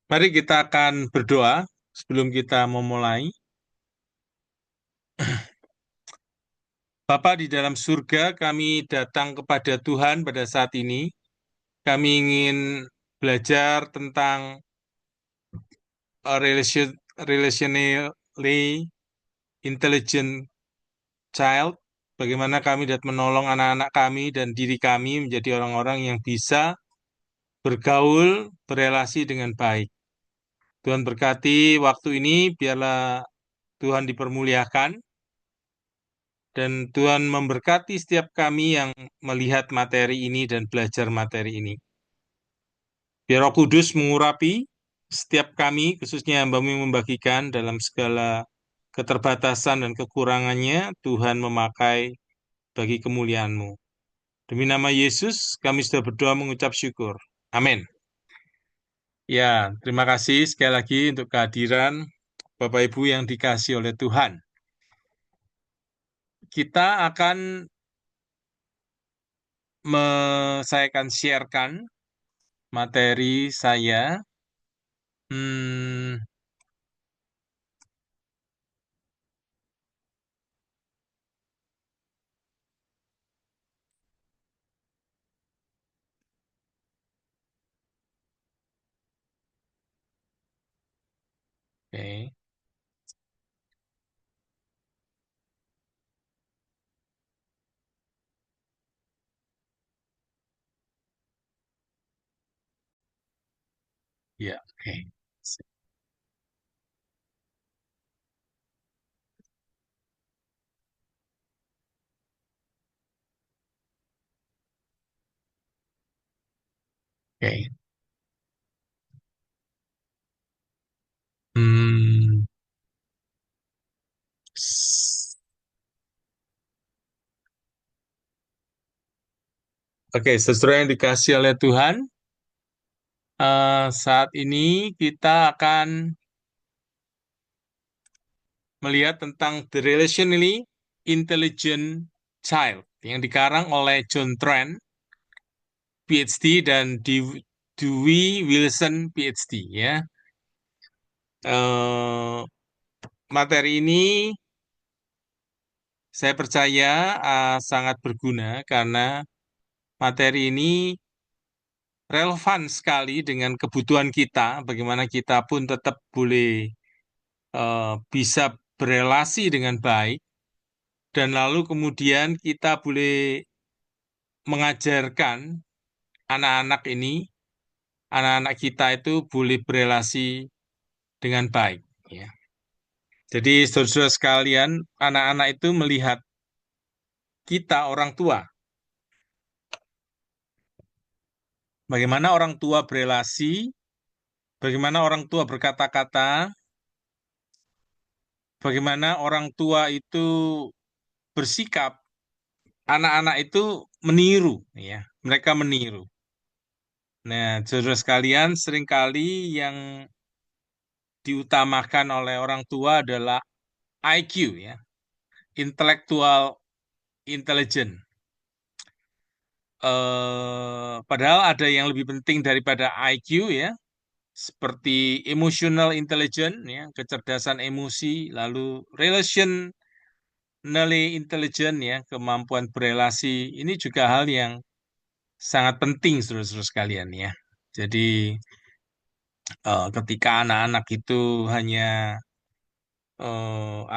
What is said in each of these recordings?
Mari kita akan berdoa sebelum kita memulai. Bapa di dalam surga, kami datang kepada Tuhan pada saat ini. Kami ingin belajar tentang relationally intelligent child, bagaimana kami dapat menolong anak-anak kami dan diri kami menjadi orang-orang yang bisa bergaul, berelasi dengan baik. Tuhan berkati waktu ini, biarlah Tuhan dipermuliakan, dan Tuhan memberkati setiap kami yang melihat materi ini dan belajar materi ini. Biar Roh Kudus mengurapi setiap kami, khususnya hamba-Mu yang membagikan dalam segala keterbatasan dan kekurangannya, Tuhan memakai bagi kemuliaan-Mu. Demi nama Yesus, kami sudah berdoa mengucap syukur. Amin. Ya, terima kasih sekali lagi untuk kehadiran Bapak Ibu yang dikasihi oleh Tuhan. Kita akan saya akan sharekan materi saya. Hmm, oke. Ya, oke. Oke. Hmm, s- Oke, sesuai yang dikasih oleh Tuhan, saat ini kita akan melihat tentang The Relationally Intelligent Child yang dikarang oleh John Trent, PhD, dan Dewey Wilson, PhD. Ya, Eh, materi ini saya percaya sangat berguna karena materi ini relevan sekali dengan kebutuhan kita, bagaimana kita pun tetap boleh bisa berelasi dengan baik, dan lalu kemudian kita boleh mengajarkan anak-anak ini, anak-anak kita itu boleh berelasi dengan baik. Ya. Jadi saudara-saudara sekalian, anak-anak itu melihat kita orang tua, bagaimana orang tua berelasi, bagaimana orang tua berkata-kata, bagaimana orang tua itu bersikap, anak-anak itu meniru, ya, mereka meniru. Nah, saudara sekalian, seringkali yang diutamakan oleh orang tua adalah IQ, ya, intellectual intelligence. Padahal ada yang lebih penting daripada IQ, ya, seperti emotional intelligence, ya, kecerdasan emosi, lalu relationally intelligent, ya, kemampuan berelasi. Ini juga hal yang sangat penting, saudara-saudara sekalian, ya. Jadi ketika anak-anak itu hanya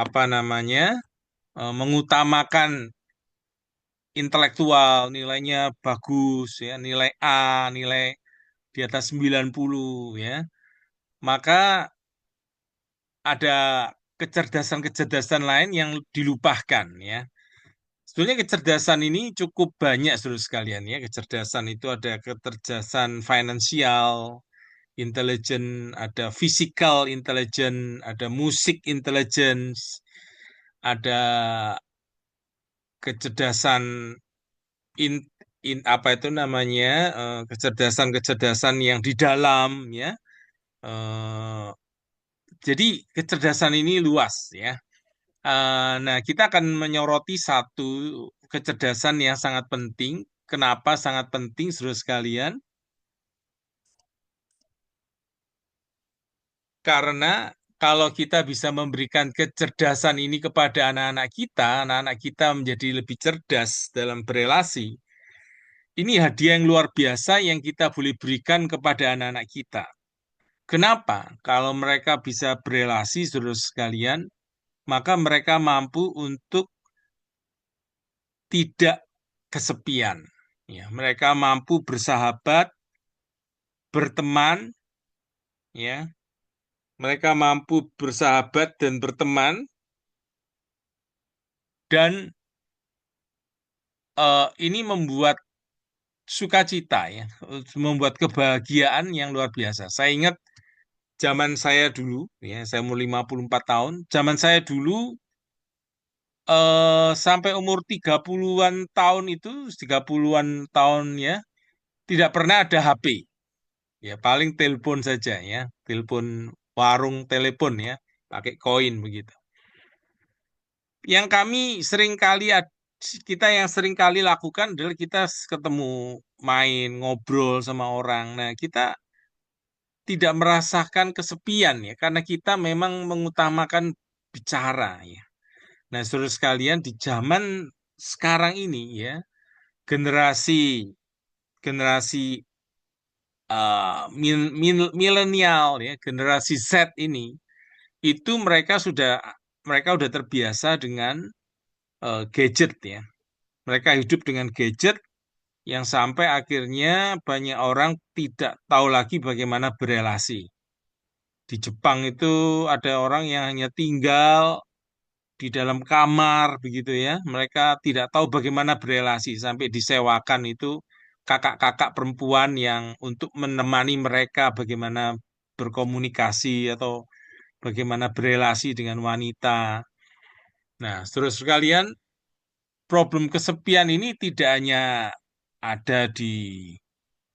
apa namanya mengutamakan intelektual, nilainya bagus, ya, nilai A, nilai di atas 90, ya, maka ada kecerdasan-kecerdasan lain yang dilupakan, ya. Sebetulnya kecerdasan ini cukup banyak, saudara sekalian, ya. Kecerdasan itu ada kecerdasan finansial, intelligence, ada physical intelligence, ada musik intelligence, ada kecerdasan in, apa itu namanya, kecerdasan-kecerdasan yang di dalam, ya. Eh, jadi kecerdasan ini luas, ya. Nah, kita akan menyoroti satu kecerdasan yang sangat penting. Kenapa sangat penting, saudara sekalian? Karena kalau kita bisa memberikan kecerdasan ini kepada anak-anak kita menjadi lebih cerdas dalam berelasi. Ini hadiah yang luar biasa yang kita boleh berikan kepada anak-anak kita. Kenapa? Kalau mereka bisa berelasi, saudara sekalian, maka mereka mampu untuk tidak kesepian. Ya, mereka mampu bersahabat, berteman, ya. Mereka mampu bersahabat dan berteman, dan ini membuat sukacita, ya, membuat kebahagiaan yang luar biasa. Saya ingat zaman saya dulu, ya, saya umur 54 tahun, zaman saya dulu sampai umur 30-an tahun itu, 30-an tahun ya, tidak pernah ada HP. Ya, paling telepon saja ya, telepon warung telepon ya, pakai koin begitu. Yang kami sering kali kita yang sering kali lakukan adalah kita ketemu, main, ngobrol sama orang. Nah, kita tidak merasakan kesepian ya, karena kita memang mengutamakan bicara ya. Nah, saudara sekalian, di zaman sekarang ini ya, generasi generasi milenial ya, generasi Z ini, itu mereka sudah terbiasa dengan gadget ya. Mereka hidup dengan gadget yang sampai akhirnya banyak orang tidak tahu lagi bagaimana berelasi. Di Jepang itu ada orang yang hanya tinggal di dalam kamar begitu ya. Mereka tidak tahu bagaimana berelasi sampai disewakan itu kakak-kakak perempuan yang untuk menemani mereka bagaimana berkomunikasi atau bagaimana berelasi dengan wanita. Nah, terus sekalian, problem kesepian ini tidak hanya ada di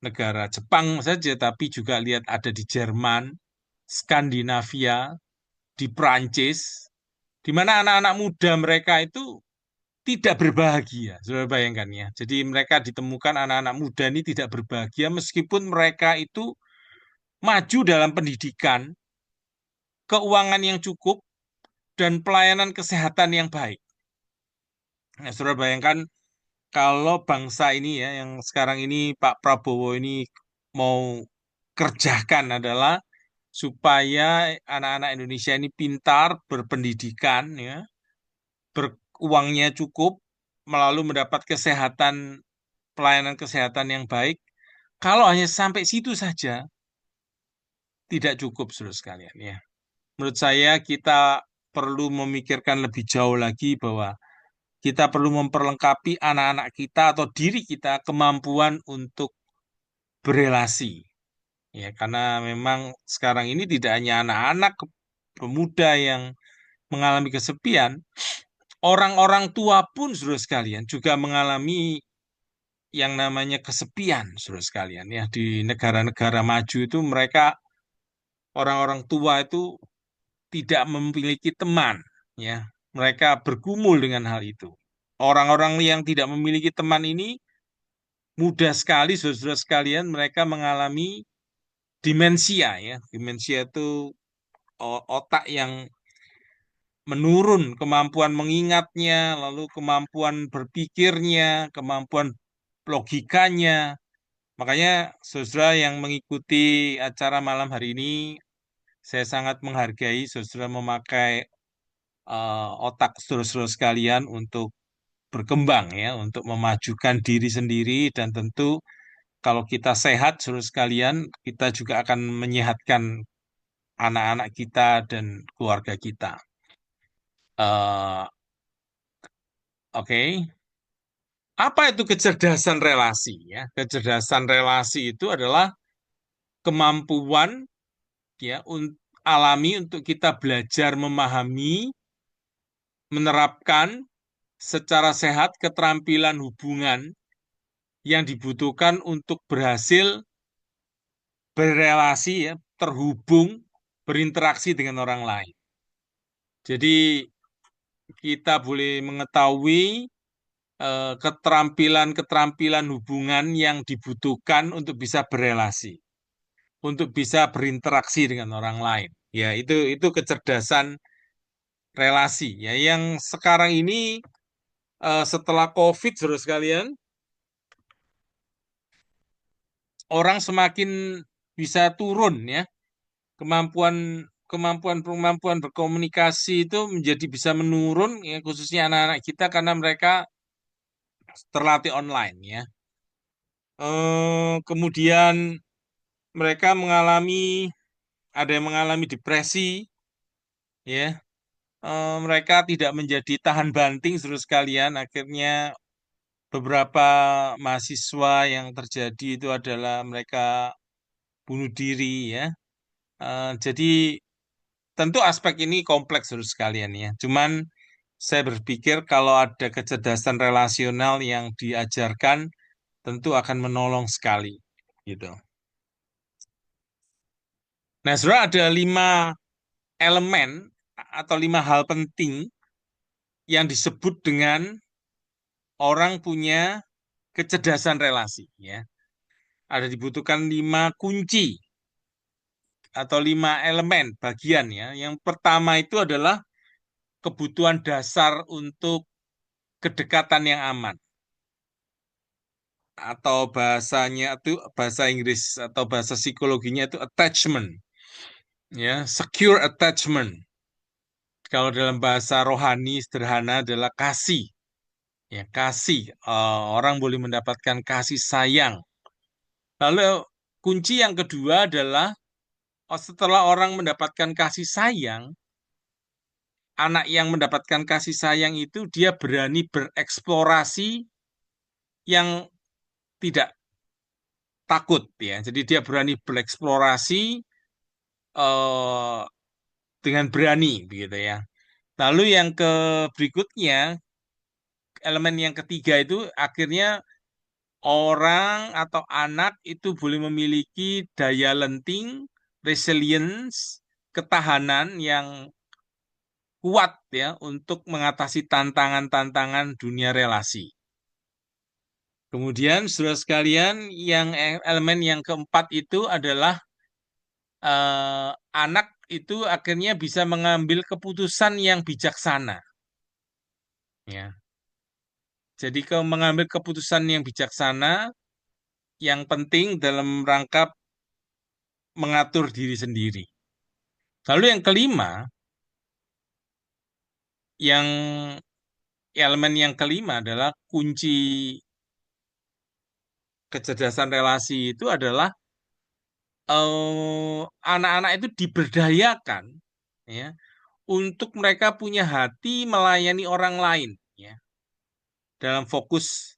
negara Jepang saja, tapi juga lihat ada di Jerman, Skandinavia, di Prancis, di mana anak-anak muda mereka itu tidak berbahagia. Sudah bayangkan ya. Jadi mereka ditemukan anak-anak muda ini tidak berbahagia meskipun mereka itu maju dalam pendidikan, keuangan yang cukup, dan pelayanan kesehatan yang baik. Nah, saudara bayangkan kalau bangsa ini ya, yang sekarang ini Pak Prabowo ini mau kerjakan adalah supaya anak-anak Indonesia ini pintar, berpendidikan, ya, beruangnya cukup, melalui mendapat pelayanan kesehatan yang baik. Kalau hanya sampai situ saja, tidak cukup, saudara sekalian. Ya, menurut saya kita perlu memikirkan lebih jauh lagi bahwa kita perlu memperlengkapi anak-anak kita atau diri kita kemampuan untuk berelasi. Ya, karena memang sekarang ini tidak hanya anak-anak pemuda yang mengalami kesepian, orang-orang tua pun, saudara sekalian, juga mengalami yang namanya kesepian, saudara sekalian. Ya, di negara-negara maju itu mereka orang-orang tua itu tidak memiliki teman, ya. Mereka bergumul dengan hal itu. Orang-orang yang tidak memiliki teman ini mudah sekali, saudara sekalian, mereka mengalami demensia ya. Demensia itu otak yang menurun, kemampuan mengingatnya, lalu kemampuan berpikirnya, kemampuan logikanya. Makanya saudara yang mengikuti acara malam hari ini, saya sangat menghargai saudara memakai otak saudara-saudara sekalian untuk berkembang ya, untuk memajukan diri sendiri, dan tentu kalau kita sehat saudara sekalian, kita juga akan menyehatkan anak-anak kita dan keluarga kita. Oke. Apa itu kecerdasan relasi ya? Kecerdasan relasi itu adalah kemampuan ya alami untuk kita belajar memahami, menerapkan secara sehat keterampilan hubungan yang dibutuhkan untuk berhasil berelasi ya, terhubung, berinteraksi dengan orang lain. Jadi kita boleh mengetahui keterampilan-keterampilan hubungan yang dibutuhkan untuk bisa berelasi. untuk bisa berinteraksi dengan orang lain. Ya, itu kecerdasan relasi. Ya, yang sekarang ini setelah COVID, saudara sekalian, orang semakin bisa turun ya kemampuan kemampuan berkomunikasi itu menjadi bisa menurun ya khususnya anak-anak kita karena mereka terlatih online ya. Kemudian mereka ada yang mengalami depresi ya. Mereka tidak menjadi tahan banting terus sekalian. Akhirnya beberapa mahasiswa yang terjadi itu adalah mereka bunuh diri ya. Jadi tentu aspek ini kompleks terus sekalian ya. Cuman saya berpikir kalau ada kecerdasan relasional yang diajarkan tentu akan menolong sekali gitu. Nah, sebenarnya ada 5 elemen atau 5 hal penting yang disebut dengan orang punya kecerdasan relasi ya. Ada dibutuhkan 5 kunci atau 5 elemen bagian ya. Yang pertama itu adalah kebutuhan dasar untuk kedekatan yang aman atau bahasanya itu bahasa Inggris atau bahasa psikologinya itu attachment ya, secure attachment. Kalau dalam bahasa rohani sederhana adalah kasih. Ya, kasih. Orang boleh mendapatkan kasih sayang. Lalu kunci yang kedua adalah setelah orang mendapatkan kasih sayang, anak yang mendapatkan kasih sayang itu dia berani bereksplorasi yang tidak takut ya. Jadi dia berani bereksplorasi eh, dengan berani begitu ya. Lalu yang berikutnya, elemen yang ketiga itu akhirnya orang atau anak itu boleh memiliki daya lenting, resilience, ketahanan yang kuat ya untuk mengatasi tantangan-tantangan dunia relasi. Kemudian, saudara sekalian, yang elemen yang keempat itu adalah anak itu akhirnya bisa mengambil keputusan yang bijaksana. Ya, jadi mengambil keputusan yang bijaksana, yang penting dalam rangka mengatur diri sendiri. Lalu yang kelima, yang elemen yang kelima adalah kunci kecerdasan relasi itu adalah anak-anak itu diberdayakan ya untuk mereka punya hati melayani orang lain ya dalam fokus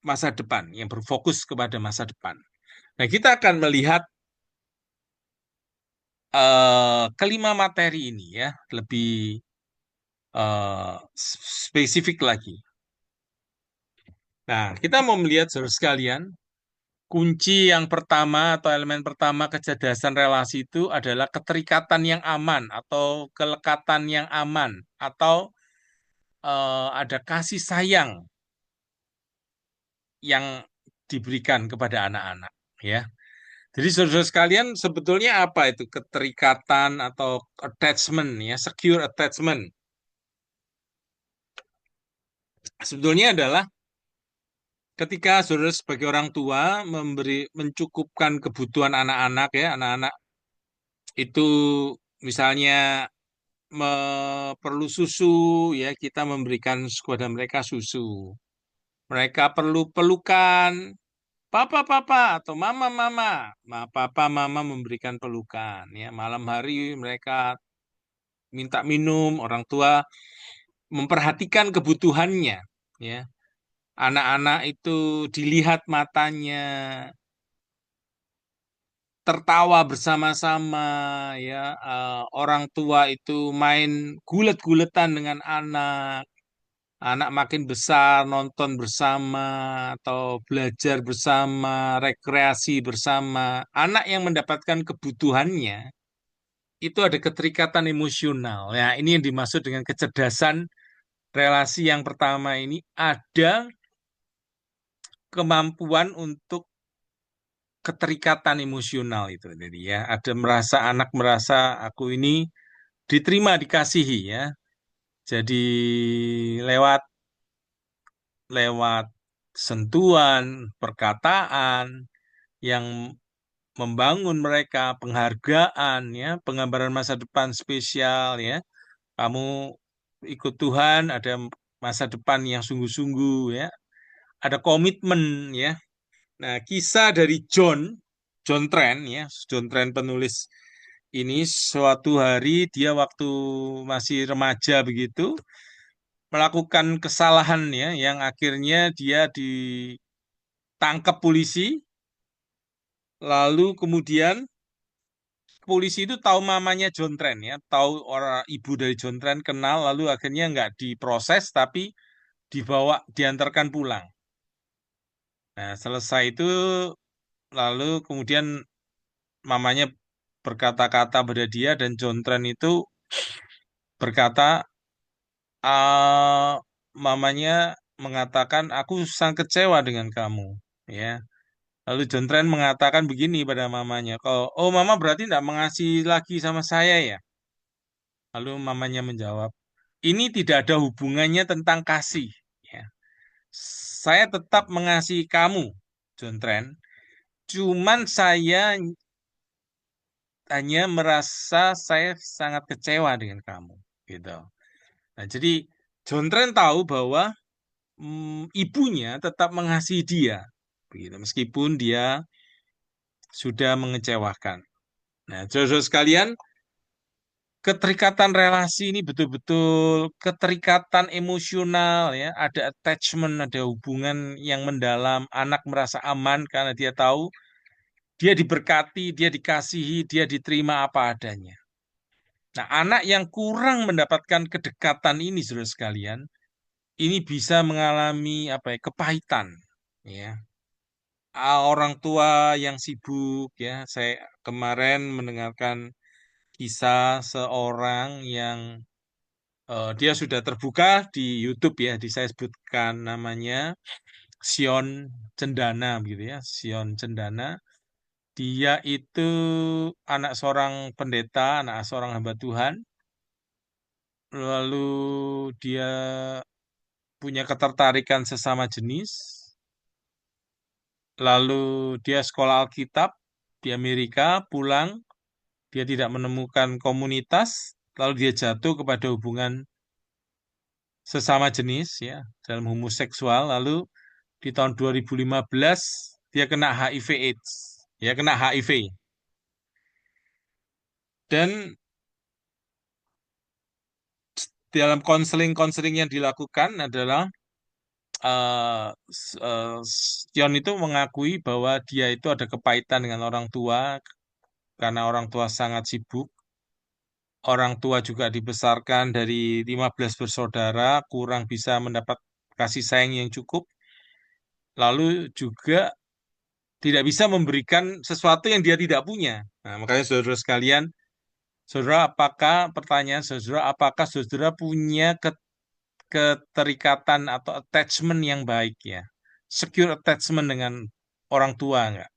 masa depan yang berfokus kepada masa depan. Nah, kita akan melihat kelima materi ini ya lebih spesifik lagi. Nah, kita mau melihat saudara sekalian, kunci yang pertama atau elemen pertama kecerdasan relasi itu adalah keterikatan yang aman atau kelekatan yang aman atau ada kasih sayang yang diberikan kepada anak-anak ya. Jadi saudara sekalian sebetulnya apa itu keterikatan atau attachment ya, secure attachment. Sebetulnya adalah ketika saudara sebagai orang tua mencukupkan kebutuhan anak-anak ya, anak-anak itu misalnya perlu susu ya, kita memberikan kepada mereka susu. Mereka perlu pelukan, papa papa atau mama mama. Papa mama memberikan pelukan ya. Malam hari mereka minta minum, orang tua memperhatikan kebutuhannya ya. Anak-anak itu dilihat matanya, tertawa bersama-sama ya. Orang tua itu main gulet-guletan dengan anak. Anak makin besar nonton bersama atau belajar bersama, rekreasi bersama. Anak yang mendapatkan kebutuhannya itu ada keterikatan emosional. Ya, ini yang dimaksud dengan kecerdasan relasi yang pertama ini ada kemampuan untuk keterikatan emosional itu. Jadi ya, ada merasa anak merasa aku ini diterima, dikasihi ya. Jadi lewat lewat sentuhan, perkataan yang membangun mereka, penghargaan ya, penggambaran masa depan spesial ya. Kamu ikut Tuhan, ada masa depan yang sungguh-sungguh ya, ada komitmen ya. Nah, kisah dari John Trent ya, John Trent penulis ini suatu hari dia waktu masih remaja begitu melakukan kesalahan ya yang akhirnya dia ditangkap polisi, lalu kemudian polisi itu tahu mamanya John Trent ya, tahu orang ibu dari John Trent kenal, lalu akhirnya nggak diproses tapi diantarkan pulang. Nah, selesai itu lalu kemudian mamanya berkata-kata pada dia dan John Trent itu berkata, "Ah, mamanya mengatakan aku sangat kecewa dengan kamu." Ya. Lalu John Trent mengatakan begini pada mamanya, "Kalau oh mama berarti tidak mengasihi lagi sama saya ya?" Lalu mamanya menjawab, "Ini tidak ada hubungannya tentang kasih. Ya. Saya tetap mengasihi kamu, John Trent. Cuman saya hanya merasa saya sangat kecewa dengan kamu." Gitu. Nah, jadi John Trent tahu bahwa ibunya tetap mengasihi dia, begitu, meskipun dia sudah mengecewakan. Nah, saudara sekalian, keterikatan relasi ini betul-betul keterikatan emosional ya, ada attachment, ada hubungan yang mendalam. Anak merasa aman karena dia tahu dia diberkati, dia dikasihi, dia diterima apa adanya. Nah, anak yang kurang mendapatkan kedekatan ini, saudara sekalian, ini bisa mengalami apa ya, kepahitan, ya. Orang tua yang sibuk, ya. Saya kemarin mendengarkan kisah seorang yang dia sudah terbuka di YouTube ya, saya sebutkan namanya Sion Cendana gitu ya, Sion Cendana. Dia itu anak seorang pendeta, anak seorang hamba Tuhan. Lalu dia punya ketertarikan sesama jenis. Lalu dia sekolah Alkitab di Amerika, pulang, dia tidak menemukan komunitas, lalu dia jatuh kepada hubungan sesama jenis ya, dalam homoseksual, lalu di tahun 2015 dia kena HIV AIDS, ya kena HIV. Dan dalam konseling-konseling yang dilakukan adalah Sion itu mengakui bahwa dia itu ada kepahitan dengan orang tua karena orang tua sangat sibuk. Orang tua juga dibesarkan dari 15 bersaudara, kurang bisa mendapat kasih sayang yang cukup. Lalu juga tidak bisa memberikan sesuatu yang dia tidak punya. Nah, makanya saudara sekalian, saudara apakah pertanyaan saudara, apakah saudara punya keterikatan atau attachment yang baik ya? Secure attachment dengan orang tua enggak?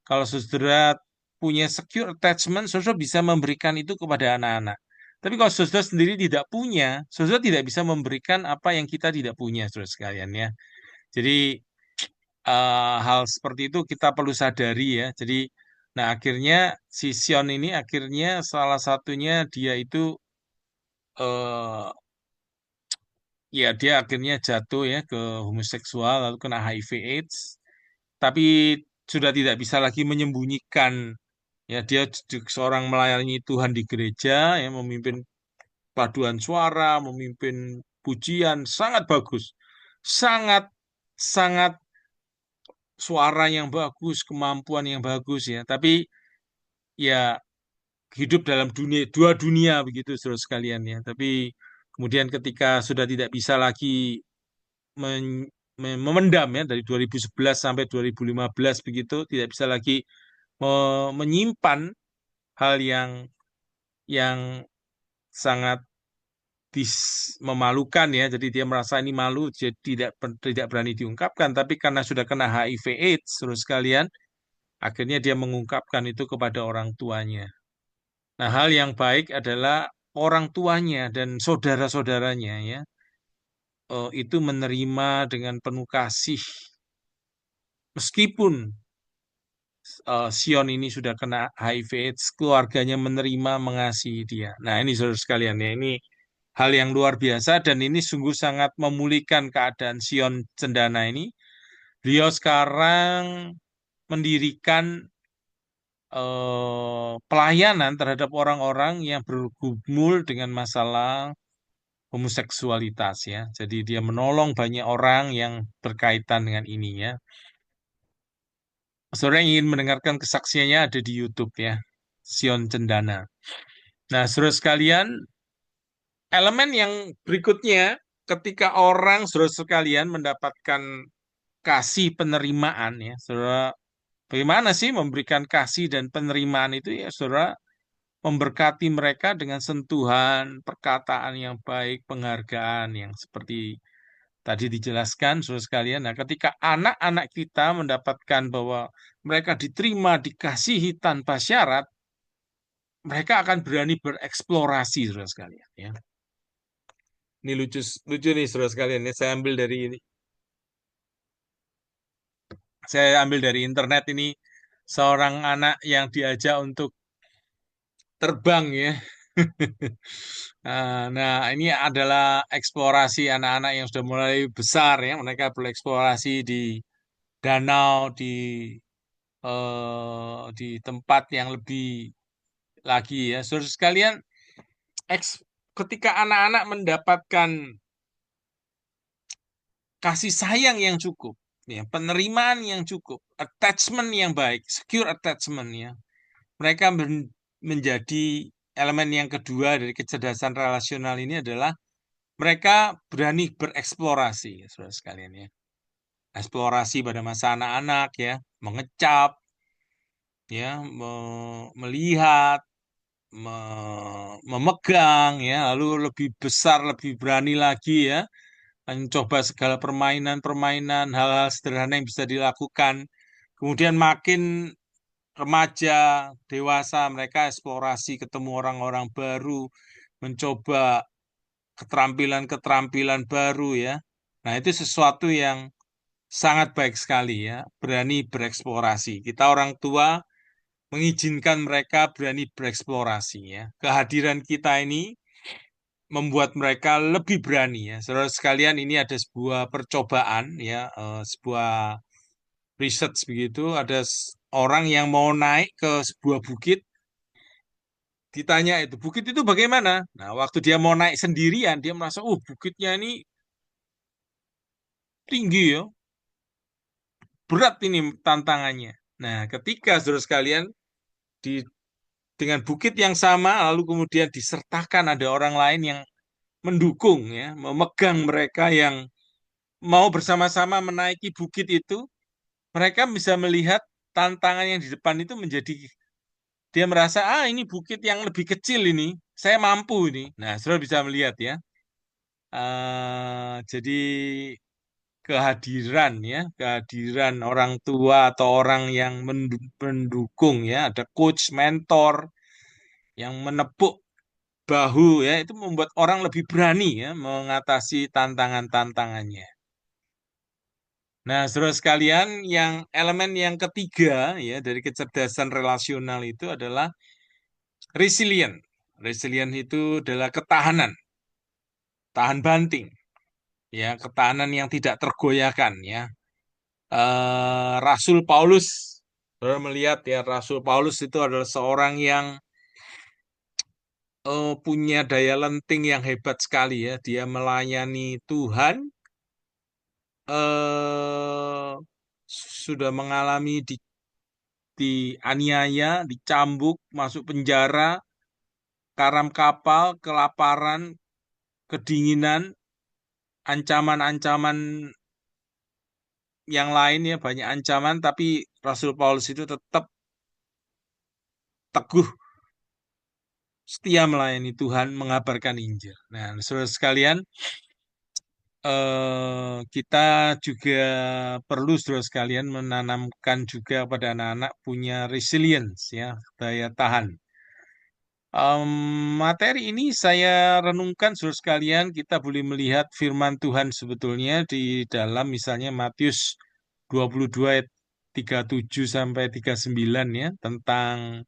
Kalau saudara punya secure attachment, saudara bisa memberikan itu kepada anak-anak. Tapi kalau saudara sendiri tidak punya, saudara tidak bisa memberikan apa yang kita tidak punya, saudara sekalian ya. Jadi hal seperti itu kita perlu sadari ya. Jadi, nah akhirnya si Sion ini akhirnya salah satunya dia itu eh, ya dia akhirnya jatuh ya ke homoseksual lalu kena HIV/AIDS, tapi sudah tidak bisa lagi menyembunyikan ya dia seorang melayani Tuhan di gereja ya memimpin paduan suara, memimpin pujian sangat bagus. Sangat sangat suara yang bagus, kemampuan yang bagus ya. Tapi ya hidup dalam dua dunia begitu saudara sekalian ya. Tapi kemudian ketika sudah tidak bisa lagi memendam ya dari 2011 sampai 2015 begitu, tidak bisa lagi menyimpan hal yang sangat memalukan ya. Jadi dia merasa ini malu, jadi tidak berani diungkapkan. Tapi karena sudah kena HIV/AIDS, terus sekalian, Akhirnya dia mengungkapkan itu kepada orang tuanya. Nah, hal yang baik adalah orang tuanya dan saudara-saudaranya ya itu menerima dengan penuh kasih meskipun Sion ini sudah kena HIV/AIDS, keluarganya menerima mengasihi dia. Nah, ini saudara sekalian ya, ini hal yang luar biasa dan ini sungguh sangat memulihkan keadaan Sion Cendana ini. Beliau sekarang mendirikan pelayanan terhadap orang-orang yang bergumul dengan masalah homoseksualitas ya. Jadi dia menolong banyak orang yang berkaitan dengan ini ya. Saudara yang ingin mendengarkan kesaksiannya ada di YouTube ya, Sion Cendana. Nah, saudara sekalian, elemen yang berikutnya ketika orang saudara sekalian mendapatkan kasih penerimaan ya, saudara, bagaimana sih memberikan kasih dan penerimaan itu ya, saudara, memberkati mereka dengan sentuhan, perkataan yang baik, penghargaan yang seperti tadi dijelaskan, saudara sekalian. Nah, ketika anak-anak kita mendapatkan bahwa mereka diterima, dikasihi tanpa syarat, mereka akan berani bereksplorasi, saudara sekalian. Ya. Ini lucu, lucu nih, saudara sekalian. Ini saya ambil dari internet ini seorang anak yang diajak untuk terbang ya. Nah, ini adalah eksplorasi anak-anak yang sudah mulai besar ya. Mereka bereksplorasi di danau, di tempat yang lebih lagi ya. Saudara sekalian, ketika anak-anak mendapatkan kasih sayang yang cukup, ya, penerimaan yang cukup, attachment yang baik, secure attachment ya, mereka menjadi elemen yang kedua dari kecerdasan relasional ini adalah mereka berani bereksplorasi, ya, saudara sekalian ya. Eksplorasi pada masa anak-anak ya, mengecap, ya, melihat, memegang ya, lalu lebih besar, lebih berani lagi ya, mencoba segala permainan-permainan, hal-hal sederhana yang bisa dilakukan. Kemudian makin remaja, dewasa, mereka eksplorasi, ketemu orang-orang baru, mencoba keterampilan-keterampilan baru ya. Nah, itu sesuatu yang sangat baik sekali ya, berani bereksplorasi. Kita orang tua mengizinkan mereka berani bereksplorasi ya. Kehadiran kita ini membuat mereka lebih berani ya. Saudara sekalian, ini ada sebuah percobaan ya, sebuah research begitu, ada orang yang mau naik ke sebuah bukit, ditanya itu, bukit itu bagaimana? Nah, waktu dia mau naik sendirian, dia merasa, bukitnya ini tinggi ya, berat ini tantangannya. Nah, ketika saudara sekalian di dengan bukit yang sama, lalu kemudian disertakan ada orang lain yang mendukung ya, memegang mereka yang mau bersama-sama menaiki bukit itu, mereka bisa melihat tantangan yang di depan itu menjadi dia merasa ini bukit yang lebih kecil ini, saya mampu ini. Nah, saudara bisa melihat ya. Jadi kehadiran orang tua atau orang yang mendukung ya, ada coach, mentor yang menepuk bahu ya, itu membuat orang lebih berani ya mengatasi tantangan-tantangannya. Nah, saudara sekalian, yang elemen yang ketiga ya dari kecerdasan relasional itu adalah resilient. Resilient itu adalah ketahanan, tahan banting, ya, ketahanan yang tidak tergoyahkan ya. Rasul Paulus, saudara melihat ya, Rasul Paulus itu adalah seorang yang punya daya lenting yang hebat sekali ya. Dia melayani Tuhan, eh, sudah mengalami dianiaya, dicambuk, masuk penjara, karam kapal, kelaparan, kedinginan, ancaman-ancaman yang lain ya, banyak ancaman, tapi Rasul Paulus itu tetap teguh, setia melayani Tuhan, mengabarkan Injil. Nah, saudara sekalian, kita juga perlu saudara sekalian menanamkan juga pada anak-anak punya resilience ya, daya tahan. Em, Materi ini saya renungkan saudara sekalian, kita boleh melihat firman Tuhan sebetulnya di dalam misalnya Matius 22 ayat 37 sampai 39 ya, tentang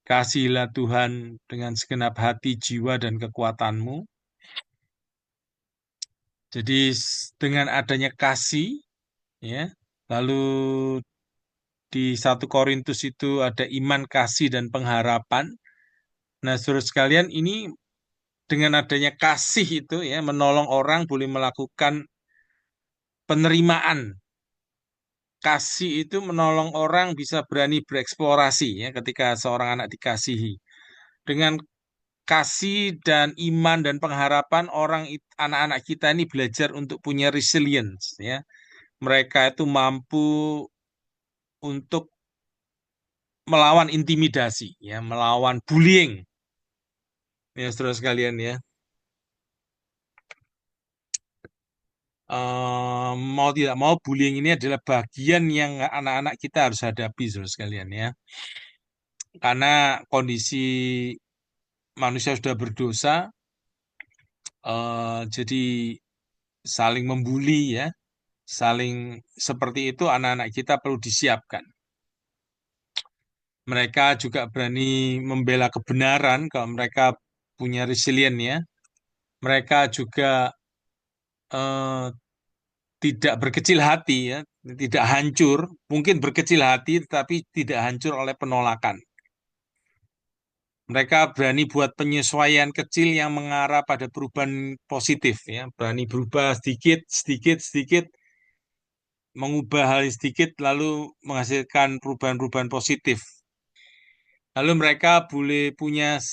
kasihilah Tuhan dengan segenap hati, jiwa, dan kekuatanmu. Jadi dengan adanya kasih ya, lalu di 1 Korintus itu ada iman, kasih, dan pengharapan. Nah, saudara sekalian, ini dengan adanya kasih itu ya, menolong orang boleh melakukan penerimaan. Kasih itu menolong orang bisa berani bereksplorasi ya ketika seorang anak dikasihi. Dengan kasih dan iman dan pengharapan anak-anak kita ini belajar untuk punya resilience ya. Mereka itu mampu untuk melawan intimidasi ya, melawan bullying ya saudara sekalian ya. Mau tidak mau bullying ini adalah bagian yang anak-anak kita harus hadapi saudara sekalian ya. Karena kondisi manusia sudah berdosa, jadi saling membuli ya, saling seperti itu anak-anak kita perlu disiapkan. Mereka juga berani membela kebenaran kalau mereka punya resilient ya. Mereka juga eh, tidak berkecil hati ya, tidak hancur, mungkin berkecil hati tapi tidak hancur oleh penolakan. Mereka berani buat penyesuaian kecil yang mengarah pada perubahan positif ya, berani berubah sedikit, sedikit, sedikit, mengubah hal sedikit lalu menghasilkan perubahan-perubahan positif. Lalu mereka boleh punya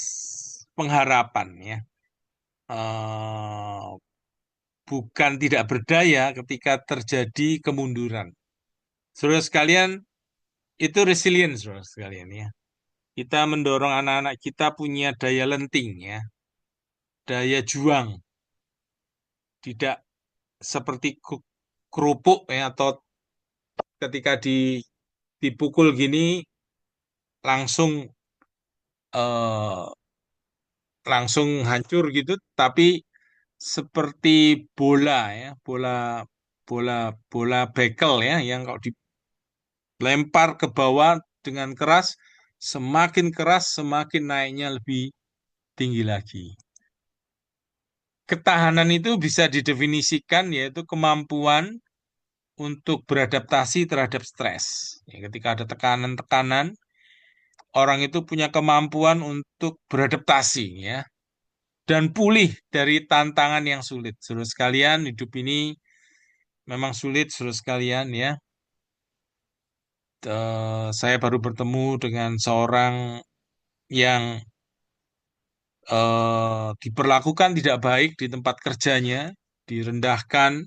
pengharapan ya. Eh, Bukan tidak berdaya ketika terjadi kemunduran. Saudara sekalian, itu resilience, saudara sekalian ya. Kita mendorong anak-anak kita punya daya lenting ya, daya juang, tidak seperti kerupuk ya atau ketika dipukul gini langsung eh, langsung hancur gitu, tapi seperti bola ya, bola bola bola bekel ya, yang kalau dilempar ke bawah dengan keras, semakin naiknya lebih tinggi lagi. Ketahanan itu bisa didefinisikan yaitu kemampuan untuk beradaptasi terhadap stres. Ya, ketika ada tekanan-tekanan, orang itu punya kemampuan untuk beradaptasi ya dan pulih dari tantangan yang sulit. Saudara sekalian, hidup ini memang sulit, saudara sekalian ya. Saya baru bertemu dengan seorang yang diperlakukan tidak baik di tempat kerjanya, direndahkan,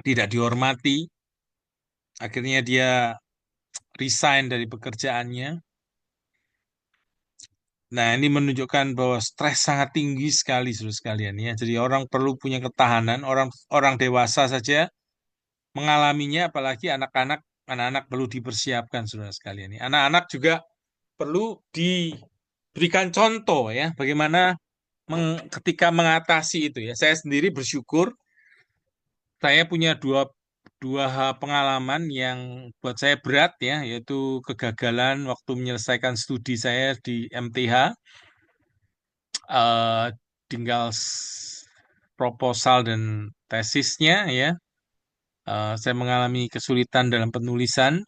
tidak dihormati. Akhirnya dia resign dari pekerjaannya. Nah, ini menunjukkan bahwa stres sangat tinggi sekali, saudara sekalian ya. Jadi orang perlu punya ketahanan, orang orang dewasa saja mengalaminya, apalagi anak-anak perlu dipersiapkan, saudara sekalian ya. Anak-anak juga perlu diberikan contoh ya, bagaimana ketika mengatasi itu ya. Saya sendiri bersyukur saya punya dua dua pengalaman yang buat saya berat ya, yaitu kegagalan waktu menyelesaikan studi saya di MTH, eh, tinggal proposal dan tesisnya ya. Saya mengalami kesulitan dalam penulisan.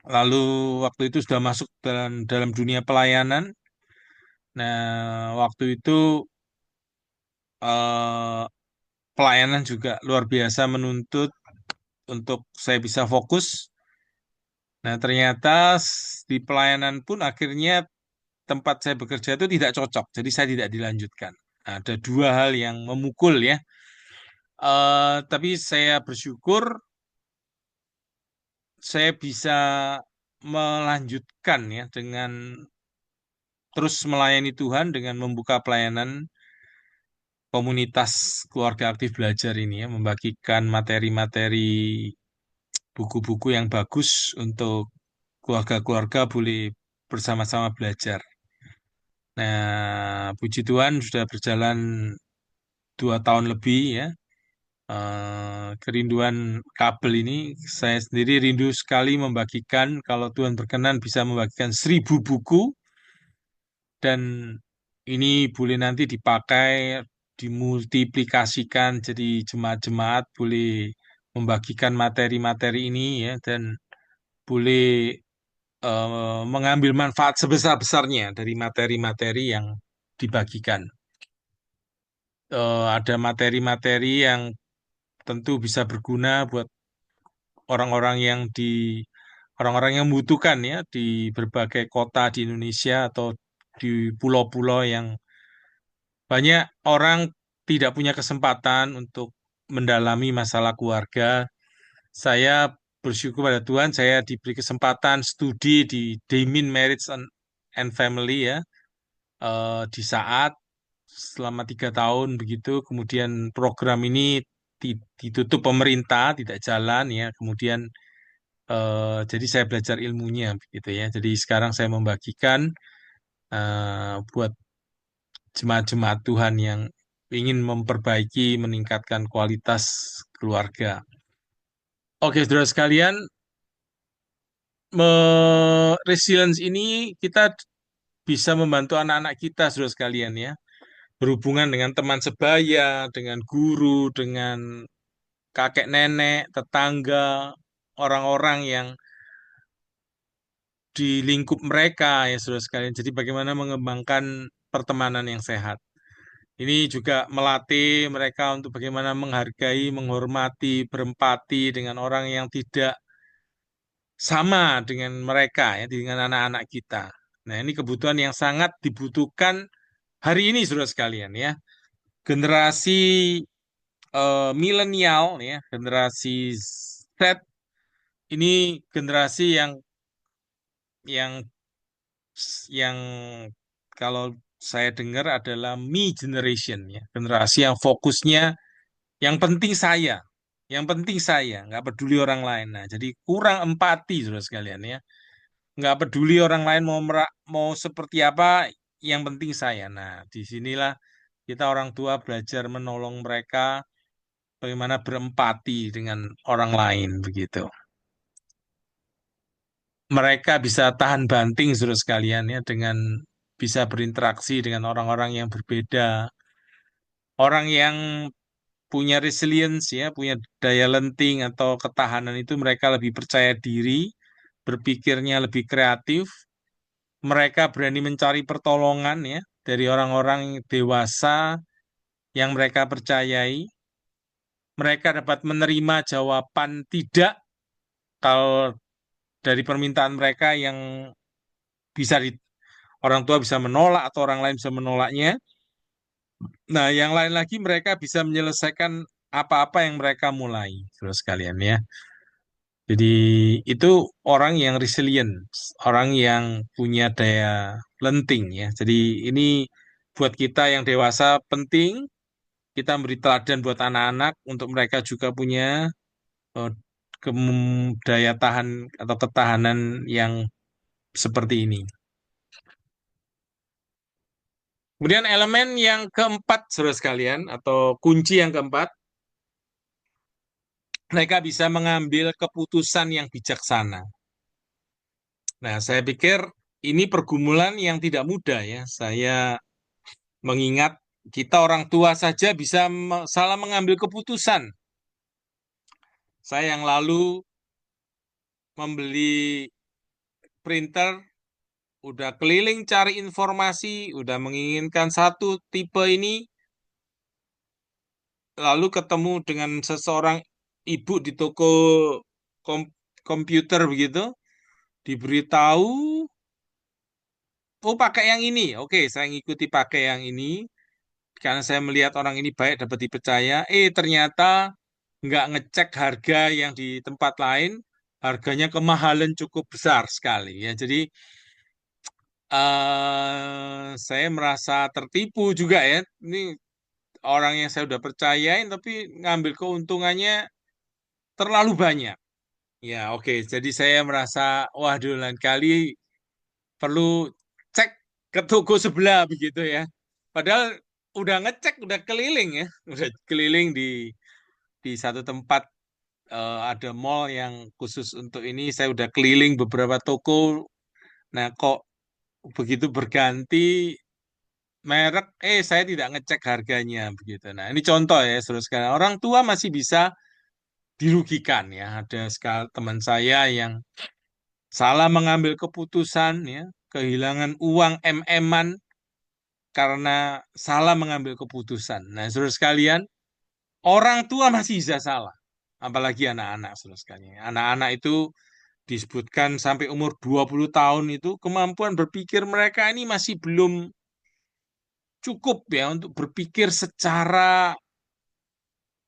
Lalu waktu itu sudah masuk dalam dalam dunia pelayanan. Nah, waktu itu eh, pelayanan juga luar biasa menuntut untuk saya bisa fokus. Nah, ternyata di pelayanan pun akhirnya tempat saya bekerja itu tidak cocok, jadi saya tidak dilanjutkan. Nah, ada dua hal yang memukul ya. Tapi saya bersyukur saya bisa melanjutkan ya dengan terus melayani Tuhan dengan membuka pelayanan komunitas keluarga aktif belajar ini ya, membagikan materi-materi buku-buku yang bagus untuk keluarga-keluarga boleh bersama-sama belajar. Nah, puji Tuhan sudah berjalan 2 tahun lebih ya. Kerinduan kabel ini, saya sendiri rindu sekali membagikan, kalau Tuhan berkenan bisa membagikan 1.000 buku, dan ini boleh nanti dipakai, dimultiplikasikan jadi jemaat-jemaat boleh membagikan materi-materi ini ya, dan boleh mengambil manfaat sebesar-besarnya dari materi-materi yang dibagikan. Ada materi-materi yang tentu bisa berguna buat orang-orang yang orang-orang yang membutuhkan ya di berbagai kota di Indonesia atau di pulau-pulau yang banyak orang tidak punya kesempatan untuk mendalami masalah keluarga. Saya bersyukur pada Tuhan, saya diberi kesempatan studi di Demin Marriage and Family ya, di saat selama 3 tahun begitu. Kemudian program ini ditutup pemerintah, tidak jalan ya. Kemudian jadi saya belajar ilmunya begitu ya. Jadi sekarang saya membagikan buat jemaat-jemaat Tuhan yang ingin memperbaiki, meningkatkan kualitas keluarga. Oke, saudara sekalian, resilience ini kita bisa membantu anak-anak kita, saudara sekalian ya. Berhubungan dengan teman sebaya, dengan guru, dengan kakek nenek, tetangga, orang-orang yang di lingkup mereka ya saudara sekalian. Jadi bagaimana mengembangkan pertemanan yang sehat. Ini juga melatih mereka untuk bagaimana menghargai, menghormati, berempati dengan orang yang tidak sama dengan mereka ya, dengan anak-anak kita. Nah, ini kebutuhan yang sangat dibutuhkan hari ini saudara sekalian ya. Generasi milenial ya, generasi Z ini generasi yang yang kalau saya dengar adalah me generation ya, generasi yang fokusnya yang penting saya, yang penting saya, nggak peduli orang lain. Nah, jadi kurang empati saudara sekalian ya, nggak peduli orang lain mau seperti apa, yang penting saya. Nah, disinilah kita orang tua belajar menolong mereka bagaimana berempati dengan orang lain begitu. Mereka bisa tahan banting saudara sekalian ya, dengan bisa berinteraksi dengan orang-orang yang berbeda, orang yang punya resilience ya, punya daya lenting atau ketahanan, itu mereka lebih percaya diri, berpikirnya lebih kreatif, mereka berani mencari pertolongan ya dari orang-orang dewasa yang mereka percayai, mereka dapat menerima jawaban tidak kalau dari permintaan mereka yang bisa orang tua bisa menolak atau orang lain bisa menolaknya. Nah, yang lain lagi mereka bisa menyelesaikan apa-apa yang mereka mulai, saudara sekalian ya. Jadi itu orang yang resilient, orang yang punya daya lenting ya. Jadi ini buat kita yang dewasa penting, kita beri teladan buat anak-anak untuk mereka juga punya eh, daya tahan atau ketahanan yang seperti ini. Kemudian elemen yang keempat, saudara sekalian, atau kunci yang keempat, mereka bisa mengambil keputusan yang bijaksana. Nah, saya pikir ini pergumulan yang tidak mudah ya. Saya mengingat kita orang tua saja bisa salah mengambil keputusan. Saya yang lalu membeli printer, udah keliling cari informasi, udah menginginkan satu tipe ini, lalu ketemu dengan seseorang ibu di toko kom- komputer begitu, diberitahu, oh pakai yang ini, oke saya ngikuti pakai yang ini, karena saya melihat orang ini baik dapat dipercaya, ternyata nggak ngecek harga yang di tempat lain, harganya kemahalan cukup besar sekali ya. Jadi saya merasa tertipu juga ya. Ini orang yang saya udah percayain, tapi ngambil keuntungannya terlalu banyak. Ya, oke. Jadi saya merasa, waduh, lain kali perlu cek ke toko sebelah begitu ya. Padahal udah ngecek, udah keliling ya, udah keliling di satu tempat ada mall yang khusus untuk ini. Saya udah keliling beberapa toko. Nah, kok begitu berganti merek, saya tidak ngecek harganya begitu. Nah, ini contoh ya, saudara sekalian. Orang tua masih bisa dirugikan ya. Ada sekali teman saya yang salah mengambil keputusan ya, kehilangan uang MM-an karena salah mengambil keputusan. Nah, saudara sekalian, orang tua masih bisa salah. Apalagi anak-anak, saudara sekalian. Anak-anak itu disebutkan sampai umur 20 tahun itu kemampuan berpikir mereka ini masih belum cukup ya untuk berpikir secara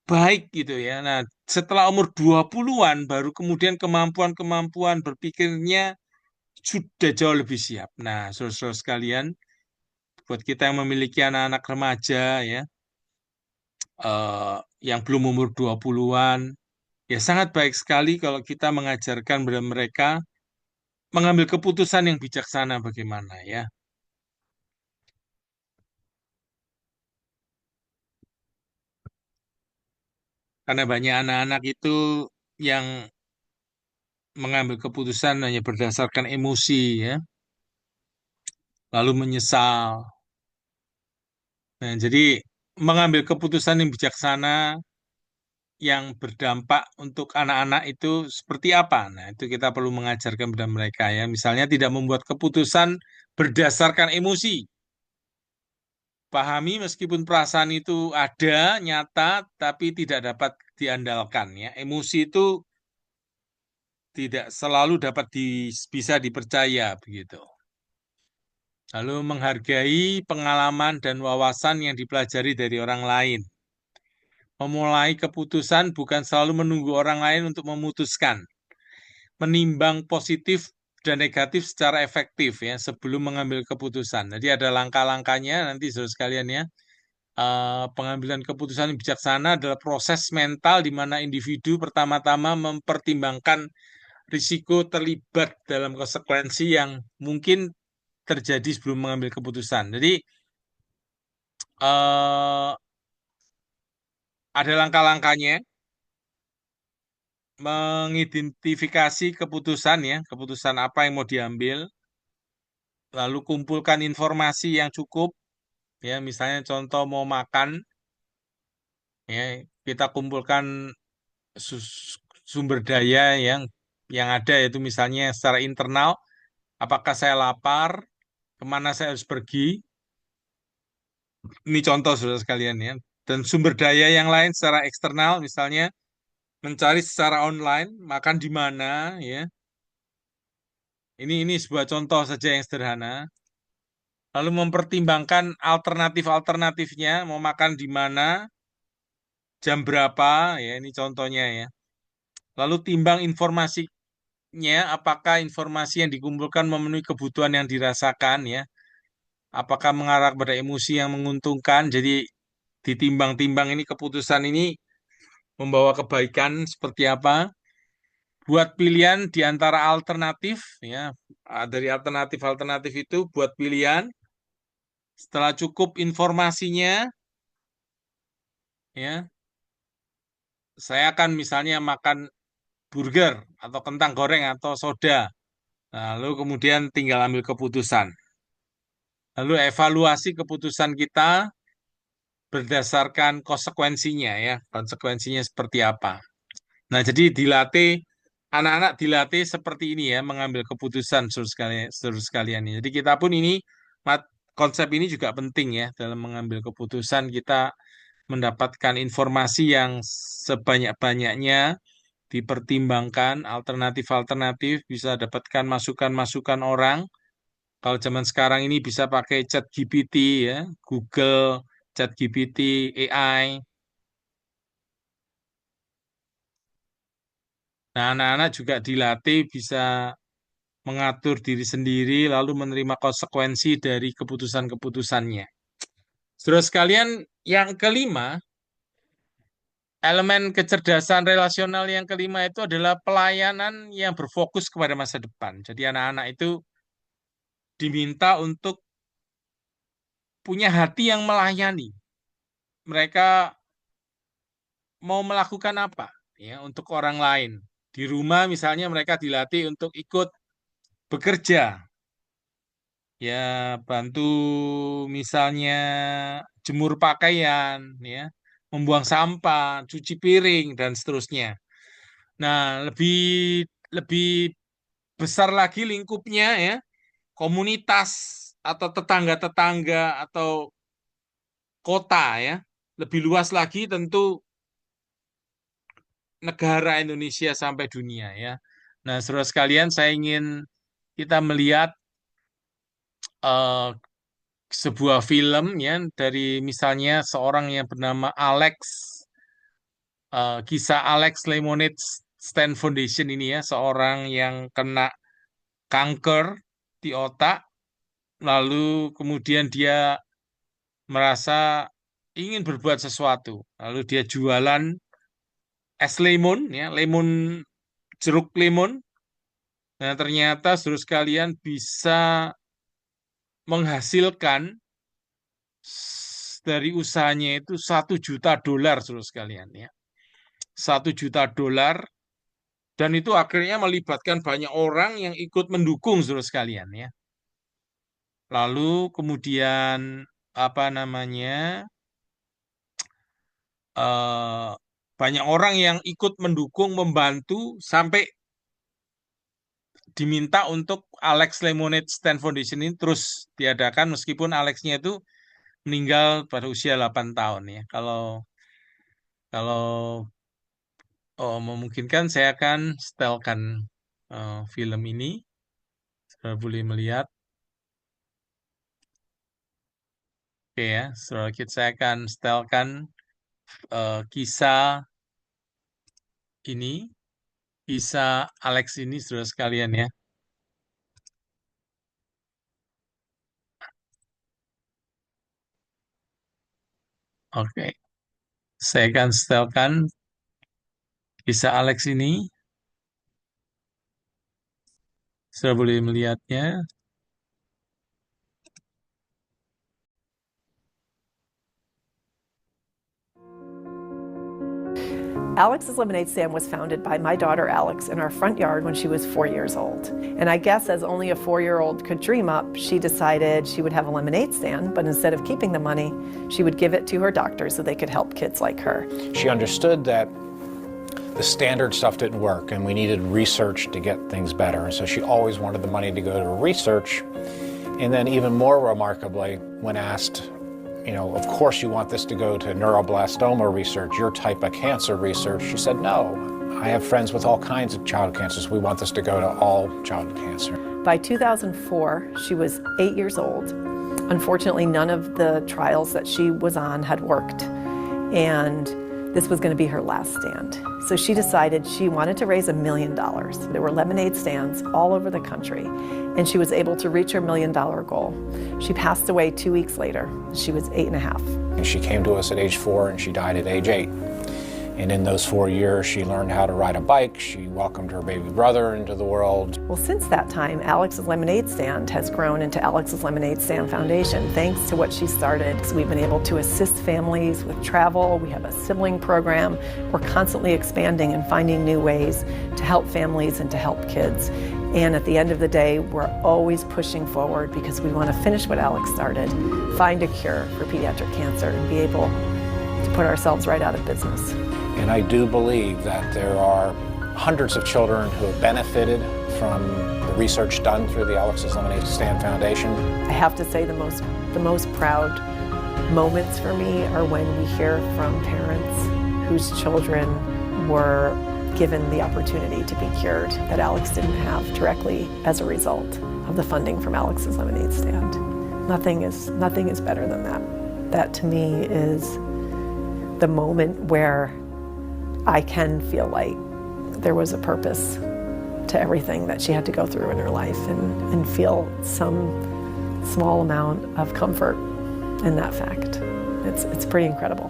baik gitu ya. Nah, setelah umur 20-an baru kemudian kemampuan-kemampuan berpikirnya sudah jauh lebih siap. Nah, saudara-saudara sekalian, buat kita yang memiliki anak-anak remaja ya, eh, yang belum umur 20-an, ya sangat baik sekali kalau kita mengajarkan kepada mereka mengambil keputusan yang bijaksana bagaimana ya. Karena banyak anak-anak itu yang mengambil keputusan hanya berdasarkan emosi ya, lalu menyesal. Nah, jadi mengambil keputusan yang bijaksana yang berdampak untuk anak-anak itu seperti apa? Nah, itu kita perlu mengajarkan kepada mereka ya. Misalnya tidak membuat keputusan berdasarkan emosi. Pahami meskipun perasaan itu ada, nyata, tapi tidak dapat diandalkan ya. Emosi itu tidak selalu dapat bisa dipercaya begitu. Lalu menghargai pengalaman dan wawasan yang dipelajari dari orang lain. Memulai keputusan bukan selalu menunggu orang lain untuk memutuskan. Menimbang positif dan negatif secara efektif ya sebelum mengambil keputusan. Jadi ada langkah-langkahnya nanti saudara sekalian ya. Pengambilan keputusan yang bijaksana adalah proses mental di mana individu pertama-tama mempertimbangkan risiko terlibat dalam konsekuensi yang mungkin terjadi sebelum mengambil keputusan. Jadi eh, ada langkah-langkahnya mengidentifikasi keputusan ya, keputusan apa yang mau diambil, lalu kumpulkan informasi yang cukup ya, misalnya contoh mau makan ya, kita kumpulkan sumber daya yang ada yaitu misalnya secara internal, apakah saya lapar, kemana saya harus pergi, ini contoh saudara sekalian ya. Dan sumber daya yang lain secara eksternal, misalnya mencari secara online, makan di mana ya. Ini sebuah contoh saja yang sederhana. Lalu mempertimbangkan alternatif-alternatifnya, mau makan di mana, jam berapa, ya ini contohnya ya. Lalu timbang informasinya, apakah informasi yang dikumpulkan memenuhi kebutuhan yang dirasakan ya, apakah mengarah pada emosi yang menguntungkan. Jadi ditimbang-timbang ini keputusan ini membawa kebaikan seperti apa. Buat pilihan di antara alternatif ya, dari alternatif-alternatif itu buat pilihan. Setelah cukup informasinya ya, saya akan misalnya makan burger atau kentang goreng atau soda. Lalu kemudian tinggal ambil keputusan. Lalu evaluasi keputusan kita berdasarkan konsekuensinya ya, konsekuensinya seperti apa. Nah, jadi dilatih anak-anak dilatih seperti ini ya, mengambil keputusan seluruh sekalian ini. Jadi kita pun ini konsep ini juga penting ya dalam mengambil keputusan kita mendapatkan informasi yang sebanyak-banyaknya dipertimbangkan alternatif-alternatif bisa dapatkan masukan-masukan orang. Kalau zaman sekarang ini bisa pakai chat GPT ya, Google, chat GPT, AI. Nah, anak-anak juga dilatih bisa mengatur diri sendiri lalu menerima konsekuensi dari keputusan-keputusannya. Saudara sekalian, Yang kelima, elemen kecerdasan relasional yang kelima itu adalah pelayanan yang berfokus kepada masa depan. Jadi anak-anak itu diminta untuk punya hati yang melayani. Mereka mau melakukan apa ya untuk orang lain. Di rumah misalnya mereka dilatih untuk ikut bekerja, ya bantu misalnya jemur pakaian, ya membuang sampah, cuci piring dan seterusnya. Nah, lebih lebih besar lagi lingkupnya ya, komunitas atau tetangga-tetangga atau kota ya. Lebih luas lagi tentu negara Indonesia sampai dunia ya. Nah, saudara sekalian, saya ingin kita melihat eh, sebuah film ya dari misalnya seorang yang bernama Alex, kisah Alex Lemonade Stand Foundation ini ya, seorang yang kena kanker di otak, lalu kemudian dia merasa ingin berbuat sesuatu, lalu dia jualan es lemon ya, lemon jeruk lemon. Nah, ternyata saudara sekalian bisa menghasilkan dari usahanya itu $1 juta, saudara sekalian ya. $1 juta, dan itu akhirnya melibatkan banyak orang yang ikut mendukung, saudara sekalian ya. Lalu kemudian apa namanya, eh, banyak orang yang ikut mendukung, membantu sampai diminta untuk Alex Lemonade Stand Foundation ini terus diadakan meskipun Alexnya itu meninggal pada usia 8 tahun ya. Kalau memungkinkan saya akan setelkan film ini. Saudara boleh melihat. Oke ya, saya akan setelkan kisah ini, kisah Alex ini, saudara sekalian ya. Oke, saya akan setelkan kisah Alex ini. Saudara boleh melihatnya. Alex's Lemonade Stand was founded by my daughter Alex in our front yard when she was 4 years old. And I guess as only a 4-year-old could dream up, she decided she would have a lemonade stand, but instead of keeping the money, she would give it to her doctors so they could help kids like her. She understood that the standard stuff didn't work and we needed research to get things better. And so she always wanted the money to go to research. And then even more remarkably, when asked, of course you want this to go to neuroblastoma research, your type of cancer research, she said, no, I have friends with all kinds of childhood cancers. We want this to go to all childhood cancer. By 2004, she was 8 years old. Unfortunately, none of the trials that she was on had worked. And this was going to be her last stand. So she decided she wanted to raise $1 million. There were lemonade stands all over the country, and she was able to reach her $1 million goal. She passed away 2 weeks later. She was 8.5. And she came to us at age 4 and she died at age 8. And in those 4 years, she learned how to ride a bike. She welcomed her baby brother into the world. Well, since that time, Alex's Lemonade Stand has grown into Alex's Lemonade Stand Foundation. Thanks to what she started, so we've been able to assist families with travel. We have a sibling program. We're constantly expanding and finding new ways to help families and to help kids. And at the end of the day, we're always pushing forward because we want to finish what Alex started, find a cure for pediatric cancer, and be able to put ourselves right out of business. And I do believe that there are hundreds of children who have benefited from the research done through the Alex's Lemonade Stand Foundation. I have to say the most proud moments for me are when we hear from parents whose children were given the opportunity to be cured that Alex didn't have directly as a result of the funding from Alex's Lemonade Stand. Nothing is better than that. That to me is the moment where I can feel like there was a purpose to everything that she had to go through in her life, and feel some small amount of comfort in that fact. It's pretty incredible.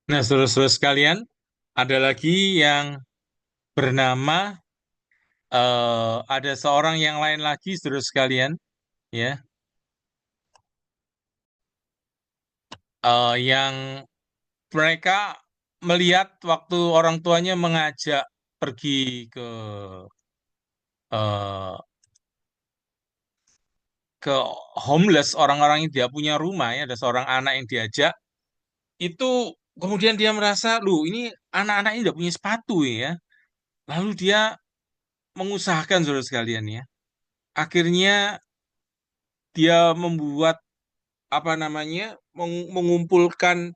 Nah, saudara-saudara sekalian, ada lagi yang bernama ada seorang yang lain lagi, saudara sekalian, ya, yang mereka melihat waktu orang tuanya mengajak pergi eh, ke homeless, orang-orang yang dia punya rumah ya, ada seorang anak yang diajak, itu kemudian dia merasa, loh ini anak-anak ini tidak punya sepatu ya. Lalu dia mengusahakan saudara sekalian ya. Akhirnya dia membuat apa namanya, mengumpulkan,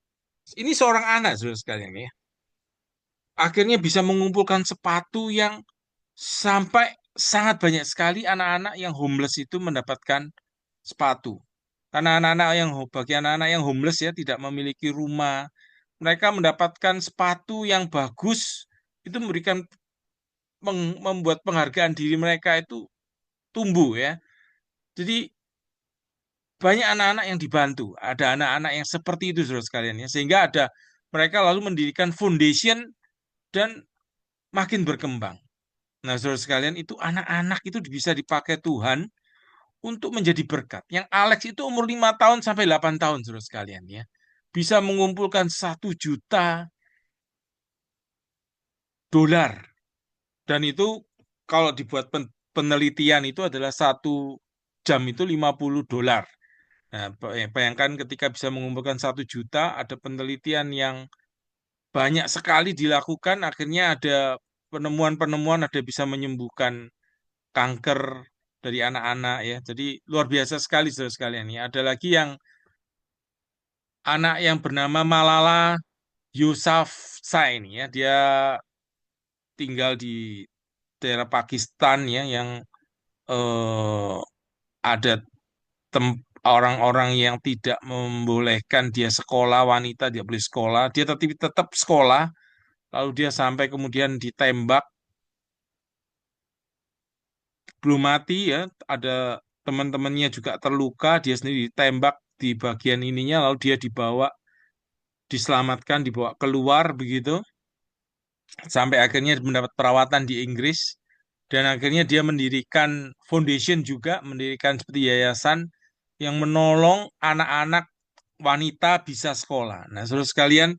ini seorang anak saudara sekalian ya. Akhirnya bisa mengumpulkan sepatu yang sampai sangat banyak sekali anak-anak yang homeless itu mendapatkan sepatu. Karena bagi anak-anak yang homeless ya tidak memiliki rumah, mereka mendapatkan sepatu yang bagus itu memberikan membuat penghargaan diri mereka itu tumbuh ya. Jadi banyak anak-anak yang dibantu, ada anak-anak yang seperti itu saudara sekalian ya, sehingga ada mereka lalu mendirikan foundation dan makin berkembang. Nah, saudara sekalian, itu anak-anak itu bisa dipakai Tuhan untuk menjadi berkat. Yang Alex itu umur 5 tahun sampai 8 tahun, saudara sekalian ya. Bisa mengumpulkan 1 juta dolar. Dan itu kalau dibuat penelitian itu adalah 1 jam itu 50 dolar. Nah, bayangkan ketika bisa mengumpulkan 1 juta, ada penelitian yang banyak sekali dilakukan, akhirnya ada penemuan-penemuan, ada bisa menyembuhkan kanker dari anak-anak ya. Jadi luar biasa sekali saudara sekalian ya. Ada lagi yang anak yang bernama Malala Yousafzai ini ya. Dia tinggal di daerah Pakistan ya, yang eh, ada orang-orang yang tidak membolehkan dia sekolah, wanita dia boleh sekolah, dia tetap sekolah, lalu dia sampai kemudian ditembak, belum mati ya, ada teman-temannya juga terluka, dia sendiri ditembak di bagian ininya, lalu dia diselamatkan, dibawa keluar begitu, sampai akhirnya mendapat perawatan di Inggris, dan akhirnya dia mendirikan foundation juga, mendirikan seperti yayasan yang menolong anak-anak wanita bisa sekolah. Nah, saudara sekalian,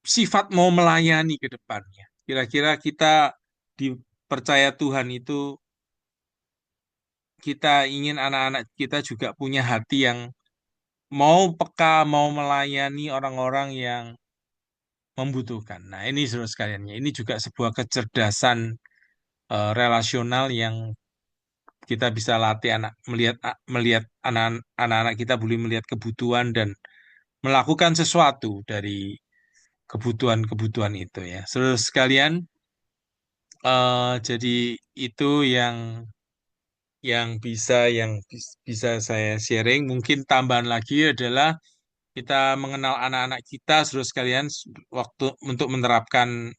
sifat mau melayani ke depannya. Kira-kira kita dipercaya Tuhan itu, kita ingin anak-anak kita juga punya hati yang mau peka, mau melayani orang-orang yang membutuhkan. Nah, ini saudara sekalian, ya, ini juga sebuah kecerdasan relasional yang kita bisa latih melihat anak-anak kita boleh melihat kebutuhan dan melakukan sesuatu dari kebutuhan-kebutuhan itu ya. Saudara sekalian, jadi itu yang bisa saya sharing. Mungkin tambahan lagi adalah kita mengenal anak-anak kita, saudara sekalian, waktu untuk menerapkan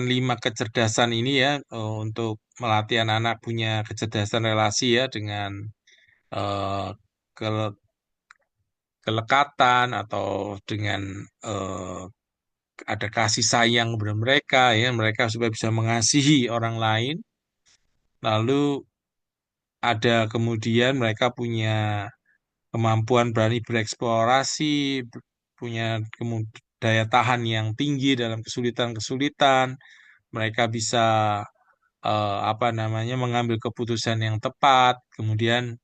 5 kecerdasan ini ya, untuk melatih anak-anak punya kecerdasan relasi ya, dengan eh, ke- kelekatan atau dengan eh, ada kasih sayang kepada mereka ya, mereka supaya bisa mengasihi orang lain. Lalu ada kemudian mereka punya kemampuan berani bereksplorasi, punya daya tahan yang tinggi dalam kesulitan-kesulitan. Mereka bisa apa namanya, mengambil keputusan yang tepat. Kemudian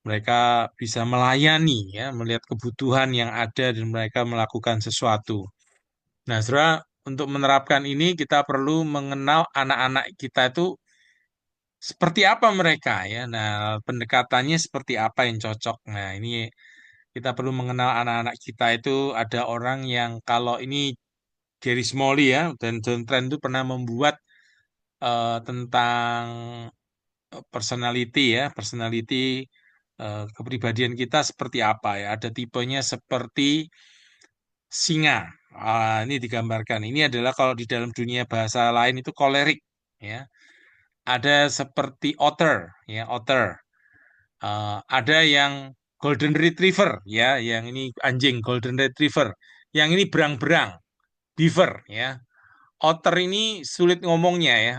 mereka bisa melayani ya, melihat kebutuhan yang ada dan mereka melakukan sesuatu. Nah, saudara, untuk menerapkan ini kita perlu mengenal anak-anak kita itu seperti apa mereka ya. Nah, pendekatannya seperti apa yang cocok. Nah, ini kita perlu mengenal anak-anak kita itu, ada orang yang kalau ini Gary Smalley ya, dan John Trent itu pernah membuat tentang personality ya, personality kepribadian kita seperti apa ya. Ada tipenya seperti singa. Ini digambarkan. Ini adalah kalau di dalam dunia bahasa lain itu kolerik ya. Ada seperti otter ya, otter. Ada yang golden retriever ya, yang ini anjing golden retriever. Yang ini berang-berang, beaver ya. Otter ini sulit ngomongnya ya.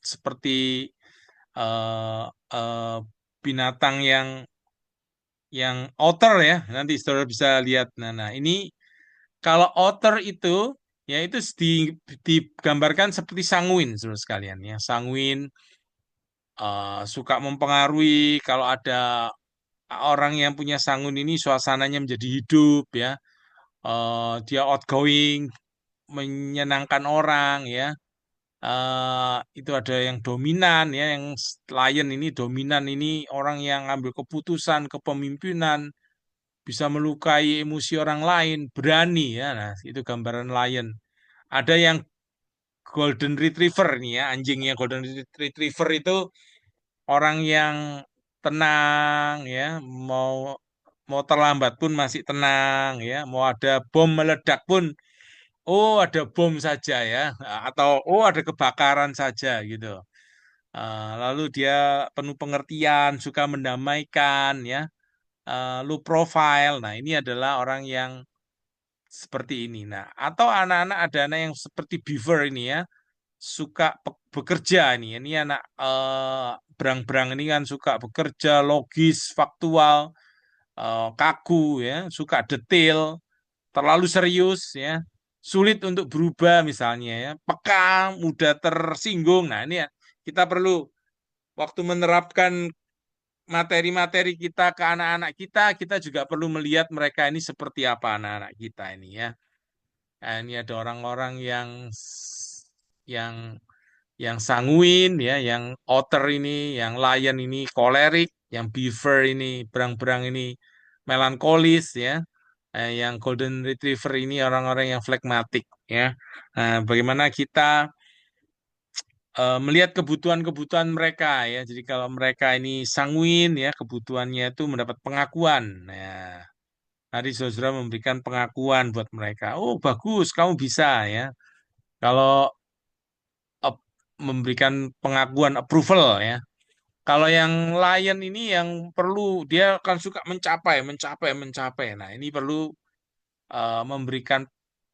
Seperti eh, eh, binatang yang otter ya. Nanti saudara bisa lihat. Nah, ini kalau otter itu ya itu digambarkan seperti sanguin, saudara sekalian ya. Sanguin suka mempengaruhi kalau ada orang yang punya sangun ini suasananya menjadi hidup ya. Dia outgoing, menyenangkan orang ya. Itu ada yang dominan ya, yang lion ini dominan ini orang yang ambil keputusan, kepemimpinan, bisa melukai emosi orang lain, berani ya. Nah, itu gambaran lion. Ada yang golden retriever nih ya, anjingnya golden retriever itu orang yang tenang ya, mau mau terlambat pun masih tenang ya, mau ada bom meledak pun oh ada bom saja ya, atau oh ada kebakaran saja gitu. Lalu dia penuh pengertian, suka mendamaikan ya, low profile. Nah ini adalah orang yang seperti ini. Nah atau anak-anak ada anak yang seperti Beaver ini ya, suka bekerja ini. Ini anak berang-berang ini kan suka bekerja, logis, faktual, kaku ya, suka detail, terlalu serius ya, sulit untuk berubah misalnya ya, peka, mudah tersinggung. Nah, ini ya kita perlu waktu menerapkan materi-materi kita ke anak-anak kita, kita juga perlu melihat mereka ini seperti apa anak-anak kita ini ya. Nah, ini ada orang-orang yang yang sanguin ya, yang otter ini, yang lion ini kolerik, yang beaver ini berang-berang ini melankolis ya. Yang golden retriever ini orang-orang yang flekmatik ya. Nah, bagaimana kita melihat kebutuhan-kebutuhan mereka ya. Jadi kalau mereka ini sanguin ya, kebutuhannya itu mendapat pengakuan. Nah, tadi saudara memberikan pengakuan buat mereka. Oh, bagus, kamu bisa ya. Kalau memberikan pengakuan approval ya. Kalau yang lion ini yang perlu dia akan suka mencapai, mencapai, mencapai. Nah, ini perlu memberikan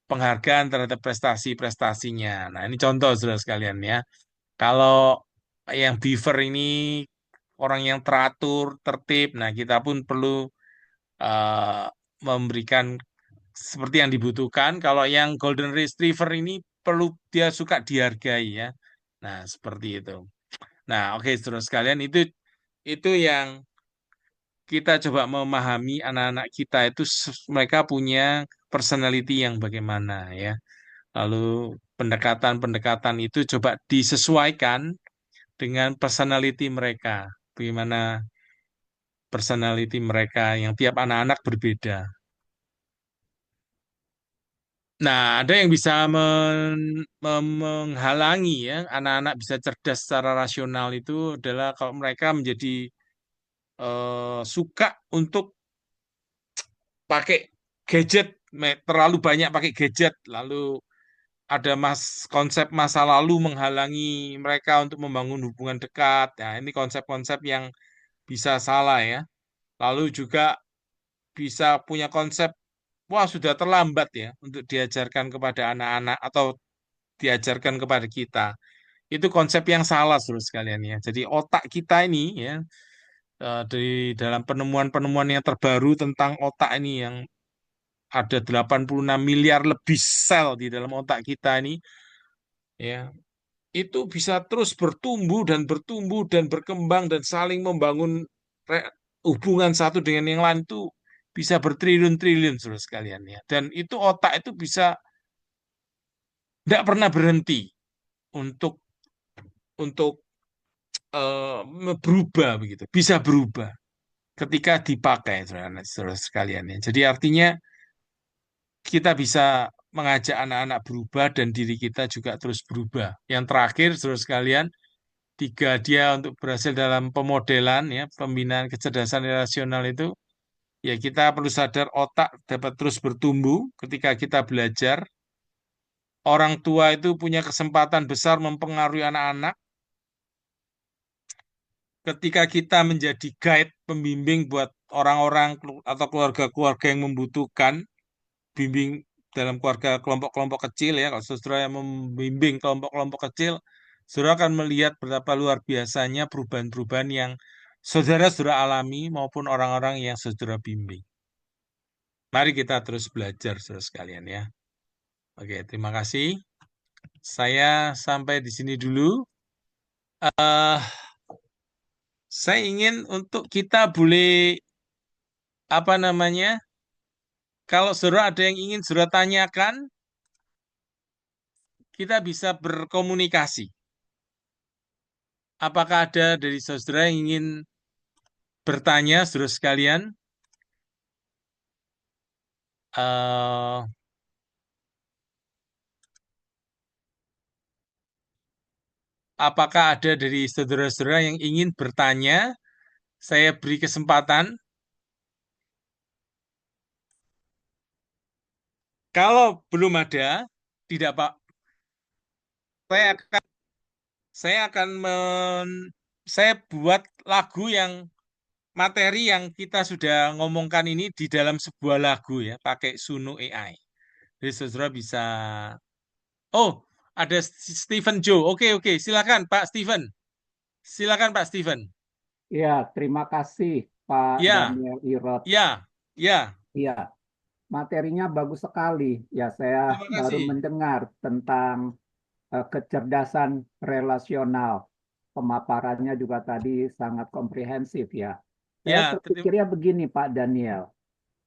penghargaan terhadap prestasi-prestasinya. Nah, ini contoh saudara sekalian ya. Kalau yang beaver ini orang yang teratur, tertib, nah kita pun perlu eh, memberikan seperti yang dibutuhkan. Kalau yang golden retriever ini perlu dia suka dihargai ya. Nah, seperti itu. Nah, oke saudara sekalian itu yang kita coba memahami anak-anak kita itu mereka punya personality yang bagaimana ya. Lalu pendekatan-pendekatan itu coba disesuaikan dengan personality mereka. Bagaimana personality mereka yang tiap anak-anak berbeda. Nah, ada yang bisa menghalangi ya anak-anak bisa cerdas secara rasional itu adalah kalau mereka menjadi suka untuk pakai gadget, terlalu banyak pakai gadget, lalu ada konsep masa lalu menghalangi mereka untuk membangun hubungan dekat. Nah, ini konsep-konsep yang bisa salah ya. Lalu juga bisa punya konsep, wah sudah terlambat ya untuk diajarkan kepada anak-anak atau diajarkan kepada kita. Itu konsep yang salah seluruh sekalian ya. Jadi otak kita ini ya, dari dalam penemuan-penemuan yang terbaru tentang otak ini yang ada 86 miliar lebih sel di dalam otak kita ini ya itu bisa terus bertumbuh dan berkembang dan saling membangun hubungan satu dengan yang lain itu bisa bertriliun-triliun saudara sekalian ya. Dan itu otak itu bisa tidak pernah berhenti untuk untuk berubah begitu, bisa berubah ketika dipakai saudara, saudara sekalian ya. Jadi artinya kita bisa mengajak anak-anak berubah dan diri kita juga terus berubah. Yang terakhir, saudara sekalian, tiga dia untuk berhasil dalam pemodelan ya, pembinaan kecerdasan relasional itu, ya kita perlu sadar otak dapat terus bertumbuh ketika kita belajar. Orang tua itu punya kesempatan besar mempengaruhi anak-anak ketika kita menjadi guide pembimbing buat orang-orang atau keluarga-keluarga yang membutuhkan bimbing dalam keluarga kelompok-kelompok kecil ya. Kalau saudara yang membimbing kelompok-kelompok kecil, saudara akan melihat betapa luar biasanya perubahan-perubahan yang saudara-saudara alami maupun orang-orang yang saudara bimbing. Mari kita terus belajar, saudara sekalian ya. Oke, terima kasih. Saya sampai di sini dulu. eh saya ingin untuk kita boleh apa namanya? Kalau saudara ada yang ingin saudara tanyakan, kita bisa berkomunikasi. Apakah ada dari saudara yang ingin bertanya, saudara sekalian? eh apakah ada dari saudara-saudara yang ingin bertanya? Saya beri kesempatan. Kalau belum ada, tidak Pak. Saya akan saya akan saya buat lagu yang materi yang kita sudah ngomongkan ini di dalam sebuah lagu ya, pakai Suno AI. Jadi saudara bisa. Oh, ada Stephen Joe. Oke, oke, silakan Pak Stephen. Silakan Pak Stephen. Ya, terima kasih Pak Ya, Daniel Irot. ya, ya. Iya, materinya bagus sekali. Ya, saya Terima baru kasih. mendengar tentang kecerdasan relasional. Pemaparannya juga tadi sangat komprehensif ya. Saya Ya, terpikirnya begini Pak Daniel.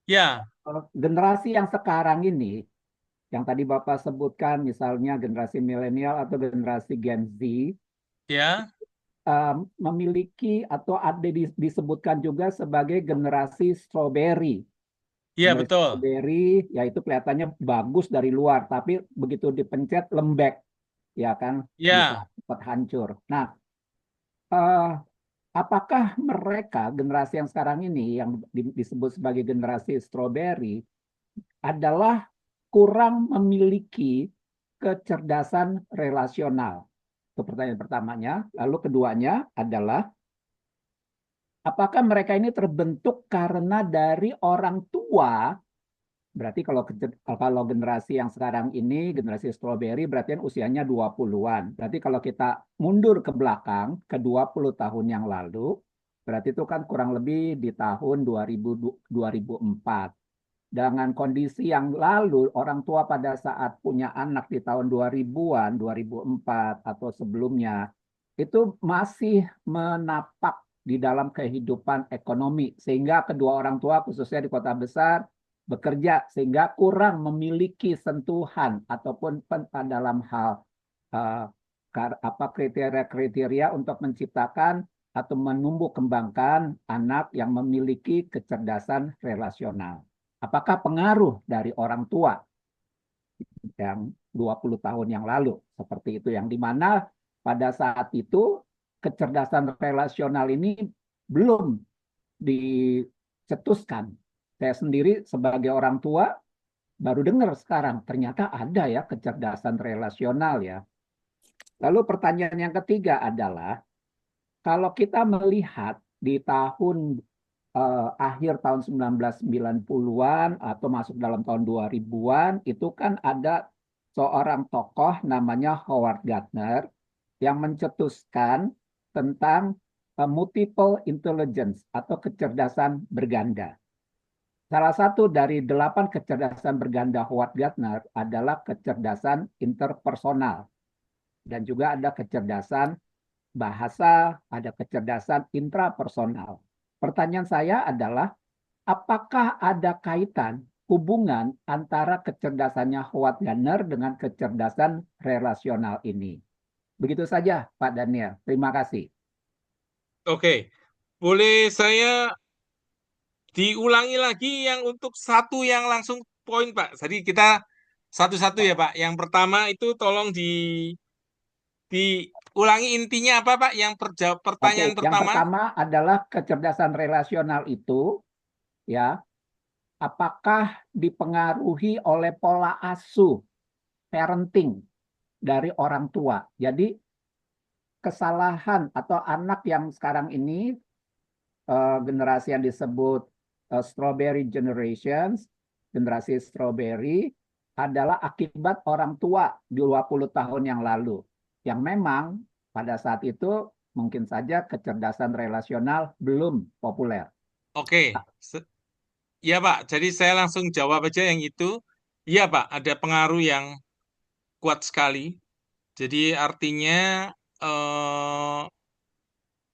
ya, Generasi yang sekarang ini, yang tadi Bapak sebutkan misalnya generasi milenial atau generasi Gen Z, ya, memiliki atau ada disebutkan juga sebagai generasi strawberry. ya Generasi betul. strawberry, yaitu kelihatannya bagus dari luar, tapi begitu dipencet lembek, ya kan, bisa Ya, cepat hancur. Nah, eh, apakah mereka generasi yang sekarang ini yang disebut sebagai generasi strawberry adalah kurang memiliki kecerdasan relasional? Itu pertanyaan pertamanya. Lalu keduanya adalah apakah mereka ini terbentuk karena dari orang tua? Berarti kalau generasi yang sekarang ini, generasi strawberry, berarti kan usianya 20-an. Berarti kalau kita mundur ke belakang, ke 20 tahun yang lalu, berarti itu kan kurang lebih di tahun 2000, 2004. Dengan kondisi yang lalu, orang tua pada saat punya anak di tahun 2000-an, 2004 atau sebelumnya, itu masih menapak di dalam kehidupan ekonomi. Sehingga kedua orang tua, khususnya di kota besar, bekerja sehingga kurang memiliki sentuhan ataupun dalam hal apa kriteria-kriteria untuk menciptakan atau menumbuh kembangkan anak yang memiliki kecerdasan relasional. Apakah pengaruh dari orang tua yang 20 tahun yang lalu seperti itu, yang dimana pada saat itu kecerdasan relasional ini belum dicetuskan. Saya sendiri sebagai orang tua baru dengar sekarang ternyata ada ya kecerdasan relasional ya. Lalu pertanyaan yang ketiga adalah kalau kita melihat di tahun akhir tahun 1990-an atau masuk dalam tahun 2000-an itu kan ada seorang tokoh namanya Howard Gardner yang mencetuskan tentang multiple intelligence atau kecerdasan berganda. Salah satu dari 8 kecerdasan berganda Howard Gardner adalah kecerdasan interpersonal. Dan juga ada kecerdasan bahasa, ada kecerdasan intrapersonal. Pertanyaan saya adalah, apakah ada kaitan hubungan antara kecerdasannya Howard Gardner dengan kecerdasan relasional ini? Begitu saja, Pak Daniel. Terima kasih. oke. Boleh saya diulangi lagi yang untuk satu yang langsung poin Pak. Jadi kita Satu-satu ya Pak. Yang pertama itu tolong diulangi intinya apa Pak? Yang Oke, pertanyaan yang pertama. pertama adalah kecerdasan relasional itu ya, apakah dipengaruhi oleh pola asuh parenting dari orang tua. Jadi kesalahan atau anak yang sekarang ini generasi yang disebut strawberry generations, generasi strawberry adalah akibat orang tua 20 tahun yang lalu. Yang memang pada saat itu mungkin saja kecerdasan relasional belum populer. Oke. Ya Pak, jadi saya langsung jawab aja yang itu. Iya Pak, ada pengaruh yang kuat sekali. Jadi artinya eh,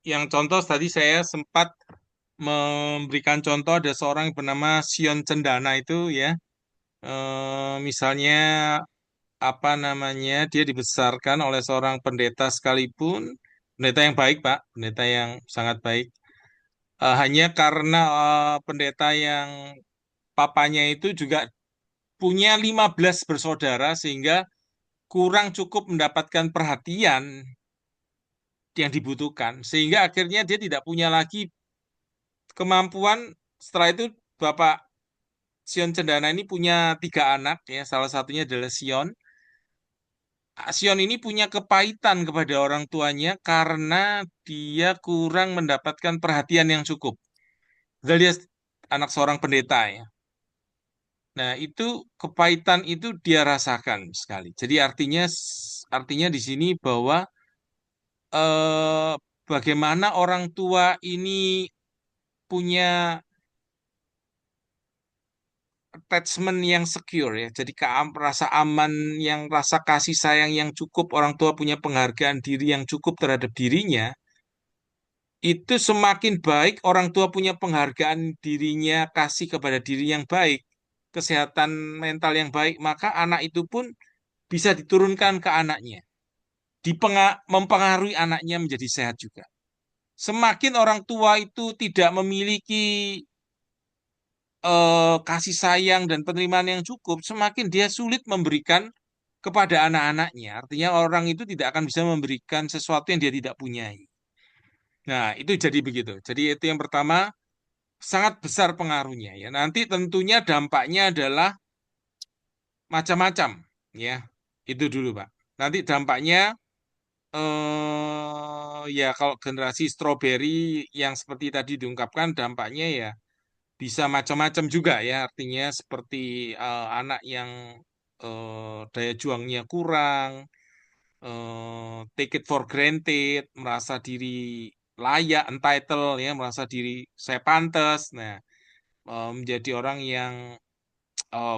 yang contoh tadi saya sempat memberikan contoh ada seorang yang bernama Sion Cendana itu ya. Misalnya apa namanya dia dibesarkan oleh seorang pendeta sekalipun, pendeta yang baik Pak, pendeta yang sangat baik. Hanya karena pendeta yang papanya itu juga punya 15 bersaudara sehingga kurang cukup mendapatkan perhatian yang dibutuhkan. Sehingga akhirnya dia tidak punya lagi kemampuan. Setelah itu Bapak Sion Cendana ini punya 3 anak ya, salah satunya adalah Sion. Sion ini punya kepahitan kepada orang tuanya karena dia kurang mendapatkan perhatian yang cukup. Dia anak seorang pendeta ya. Nah, itu kepahitan itu dia rasakan sekali. Jadi artinya di sini bahwa eh, bagaimana orang tua ini punya attachment yang secure ya. Jadi rasa aman yang rasa kasih sayang yang cukup, orang tua punya penghargaan diri yang cukup terhadap dirinya, itu semakin baik orang tua punya penghargaan dirinya, kasih kepada diri yang baik, kesehatan mental yang baik, maka anak itu pun bisa diturunkan ke anaknya, mempengaruhi anaknya menjadi sehat juga. Semakin orang tua itu tidak memiliki kasih sayang dan penerimaan yang cukup, semakin dia sulit memberikan kepada anak-anaknya. Artinya orang itu tidak akan bisa memberikan sesuatu yang dia tidak punyai. Nah, itu jadi begitu. Jadi itu yang pertama, sangat besar pengaruhnya ya. Nanti tentunya dampaknya adalah macam-macam ya. Itu dulu, Pak. Nanti dampaknya ya kalau generasi stroberi yang seperti tadi diungkapkan dampaknya ya bisa macam-macam juga ya, artinya seperti anak yang daya juangnya kurang, take it for granted, merasa diri layak, entitled ya, merasa diri saya pantas. Nah, menjadi orang yang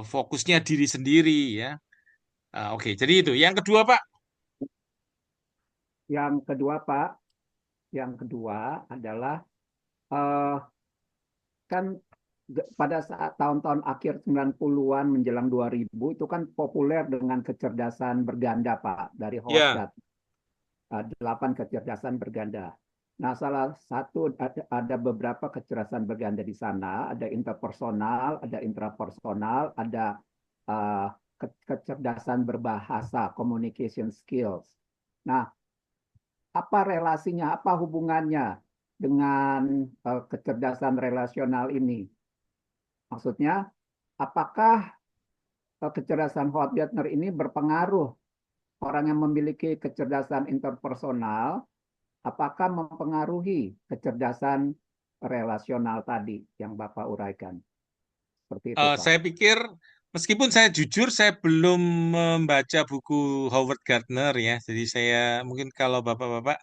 fokusnya diri sendiri ya. Oke, jadi itu. Yang kedua, Pak. Yang kedua, Pak, yang kedua adalah eh, kan pada saat tahun-tahun akhir 90-an menjelang 2000 itu kan populer dengan kecerdasan berganda, Pak, dari Ya, Hofstad. 8 kecerdasan berganda. Nah, salah satu ada beberapa kecerdasan berganda di sana, ada interpersonal, ada intrapersonal, ada uh, kecerdasan berbahasa, communication skills. Nah, apa relasinya, apa hubungannya dengan kecerdasan relasional ini? Maksudnya, apakah kecerdasan Hofstadter ini berpengaruh orang yang memiliki kecerdasan interpersonal apakah mempengaruhi kecerdasan relasional tadi yang Bapak uraikan? Seperti itu, Pak. saya pikir meskipun saya jujur saya belum membaca buku Howard Gardner ya, jadi saya mungkin kalau bapak-bapak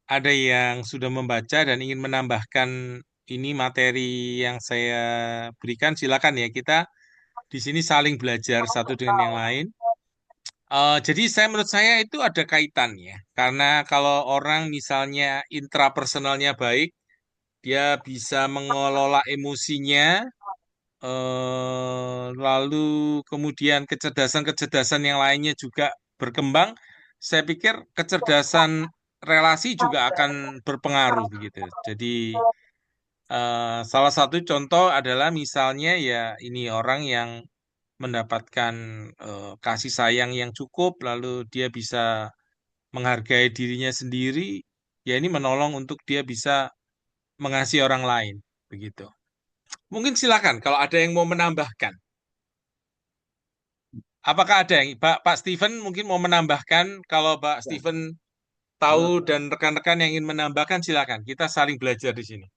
ada yang sudah membaca dan ingin menambahkan ini materi yang saya berikan, silakan ya. Kita di sini saling belajar satu dengan yang lain. Jadi menurut saya itu ada kaitannya. Karena kalau orang misalnya intrapersonalnya baik, dia bisa mengelola emosinya, lalu kemudian kecerdasan-kecerdasan yang lainnya juga berkembang. Saya pikir kecerdasan relasi juga akan berpengaruh begitu. Jadi salah satu contoh adalah misalnya ya ini orang yang mendapatkan kasih sayang yang cukup, lalu dia bisa menghargai dirinya sendiri, ya ini menolong untuk dia bisa mengasihi orang lain, begitu. Mungkin silakan kalau ada yang mau menambahkan. Apakah ada yang Pak Steven mungkin mau menambahkan? Kalau Pak Ya, Steven tahu kalau dan rekan-rekan yang ingin menambahkan, silakan. Kita saling belajar di sini.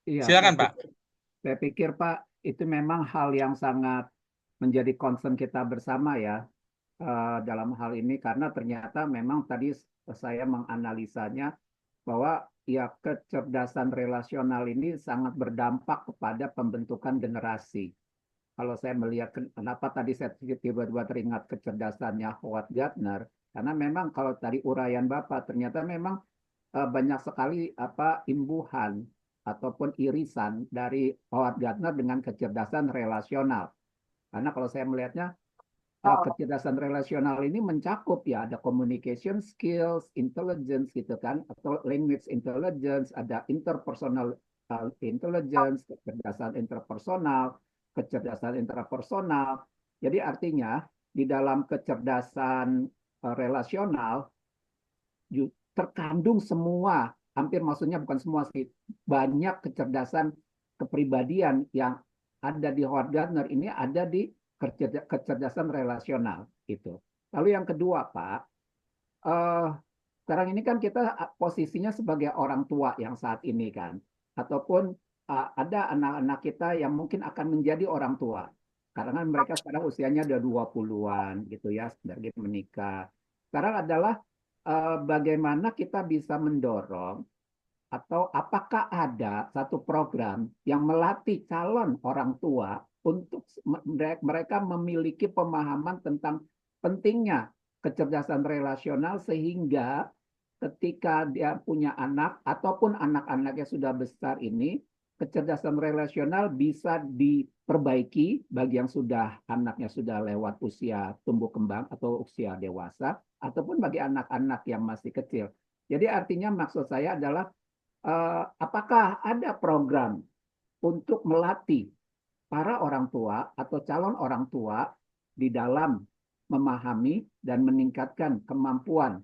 iya, Silakan, Pak. saya pikir Pak itu memang hal yang sangat menjadi concern kita bersama ya dalam hal ini karena ternyata memang tadi saya menganalisanya bahwa ya kecerdasan relasional ini sangat berdampak kepada pembentukan generasi. Kalau saya melihat kenapa tadi saya tiba-tiba teringat kecerdasannya Howard Gardner, karena memang kalau tadi uraian Bapak ternyata memang banyak sekali imbuhan ataupun irisan dari Howard Gardner dengan kecerdasan relasional. Karena kalau saya melihatnya kecerdasan relasional ini mencakup ya ada communication skills, intelligence gitu kan, atau language intelligence, ada interpersonal intelligence, kecerdasan interpersonal. Jadi artinya di dalam kecerdasan relasional terkandung semua, hampir maksudnya bukan semua sih, banyak kecerdasan kepribadian yang ada di Howard Gardner ini ada di kecerdasan relasional itu. Lalu yang kedua, Pak, eh, sekarang ini kan kita posisinya sebagai orang tua yang saat ini kan, ataupun ada anak-anak kita yang mungkin akan menjadi orang tua. Karena kan mereka sekarang usianya udah 20-an gitu ya, dari menikah. Sekarang adalah bagaimana kita bisa mendorong atau apakah ada satu program yang melatih calon orang tua untuk mereka memiliki pemahaman tentang pentingnya kecerdasan relasional sehingga ketika dia punya anak ataupun anak-anaknya sudah besar ini kecerdasan relasional bisa diperbaiki bagi yang sudah anaknya sudah lewat usia tumbuh kembang atau usia dewasa ataupun bagi anak-anak yang masih kecil. Jadi artinya maksud saya adalah apakah ada program untuk melatih para orang tua atau calon orang tua di dalam memahami dan meningkatkan kemampuan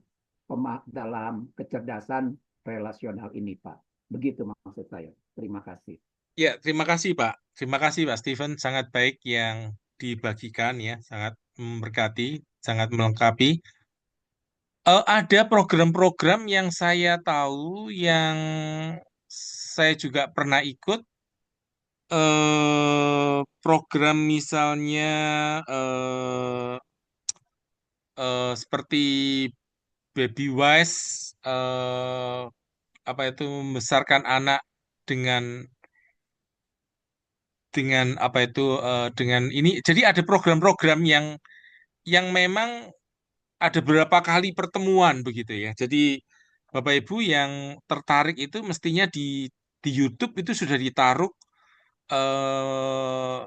dalam kecerdasan relasional ini, Pak. Begitu maksud saya. Terima kasih. Ya, terima kasih, Pak. Terima kasih, Pak Steven. Sangat baik yang dibagikan ya, sangat memberkati, sangat melengkapi. Ada program-program yang saya tahu, yang saya juga pernah ikut. Program misalnya eh, seperti Baby Wise, apa itu membesarkan anak dengan apa itu dengan ini. Jadi ada program-program yang memang ada beberapa kali pertemuan begitu ya. Jadi Bapak Ibu yang tertarik itu mestinya di YouTube itu sudah ditaruh eh,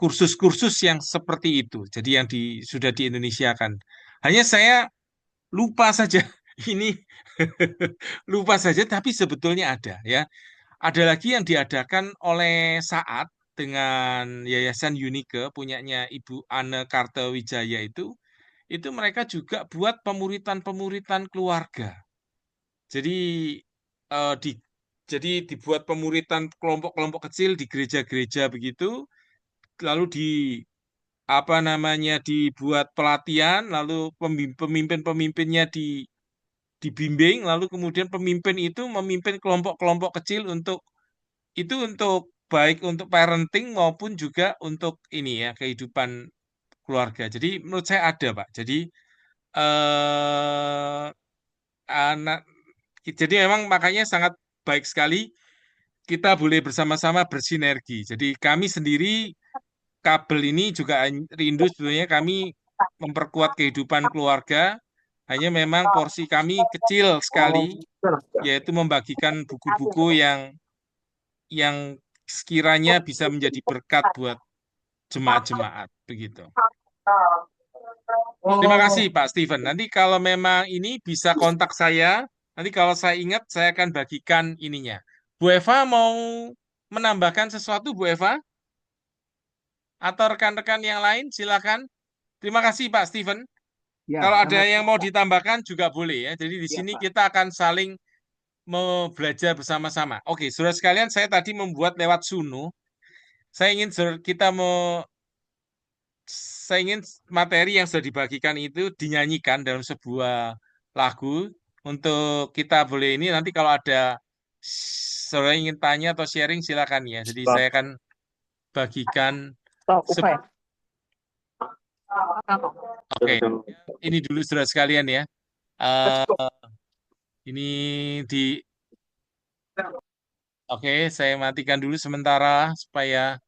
kursus-kursus yang seperti itu. Jadi yang sudah di Indonesia kan. Hanya saya lupa saja ini lupa saja, tapi sebetulnya ada ya. Ada lagi yang diadakan oleh Saat dengan Yayasan Unike punyanya Ibu Anne Kartawijaya itu mereka juga buat pemuritan-pemuritan keluarga. Jadi eh, di jadi dibuat pemuritan kelompok-kelompok kecil di gereja-gereja begitu, lalu apa namanya dibuat pelatihan, lalu pemimpin-pemimpinnya dibimbing, lalu kemudian pemimpin itu memimpin kelompok-kelompok kecil untuk baik untuk parenting maupun juga untuk ini ya kehidupan keluarga. Jadi menurut saya ada, Pak. Jadi eh anak jadi memang makanya sangat baik sekali kita boleh bersama-sama bersinergi. Jadi kami sendiri kabel ini juga rindu sebetulnya kami memperkuat kehidupan keluarga. Hanya memang porsi kami kecil sekali, yaitu membagikan buku-buku yang sekiranya bisa menjadi berkat buat jemaat-jemaat begitu. Terima kasih Pak Steven. Nanti kalau memang ini bisa kontak saya. Nanti kalau saya ingat saya akan bagikan ininya. Bu Eva mau menambahkan sesuatu, Bu Eva? atau rekan-rekan yang lain, silakan. Terima kasih Pak Steven. Ya, Kalau ada yang sama-sama, mau Pak. ditambahkan juga boleh ya. Jadi di Ya, sini Pak. kita akan saling mau belajar bersama-sama. Oke, saudara sekalian, saya tadi membuat lewat Suno. Saya ingin saya ingin materi yang sudah dibagikan itu dinyanyikan dalam sebuah lagu untuk kita boleh ini nanti kalau ada saudara ingin tanya atau sharing silakan ya. Jadi saya akan bagikan. Oke, ini dulu saudara sekalian ya. Eh, ini di Oke, saya matikan dulu sementara supaya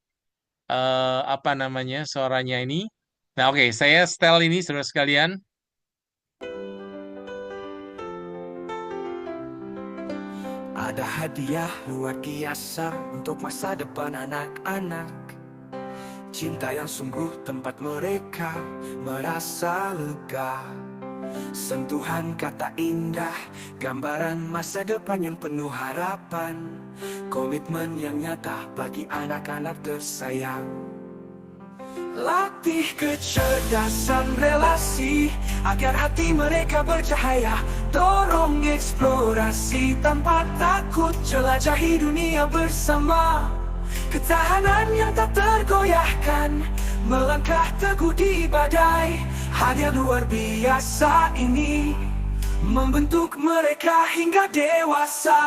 apa namanya suaranya ini. Nah, oke, saya setel ini saudara sekalian. Ada hadiah luar biasa untuk masa depan anak-anak. Cinta yang sungguh tempat mereka merasa lega. Sentuhan kata indah, gambaran masa depan yang penuh harapan. Komitmen yang nyata bagi anak-anak tersayang. Latih kecerdasan relasi agar hati mereka bercahaya. Dorong eksplorasi tanpa takut, jelajahi dunia bersama. Ketahanan yang tak tergoyahkan, melangkah teguh di badai. Hadiah luar biasa ini membentuk mereka hingga dewasa.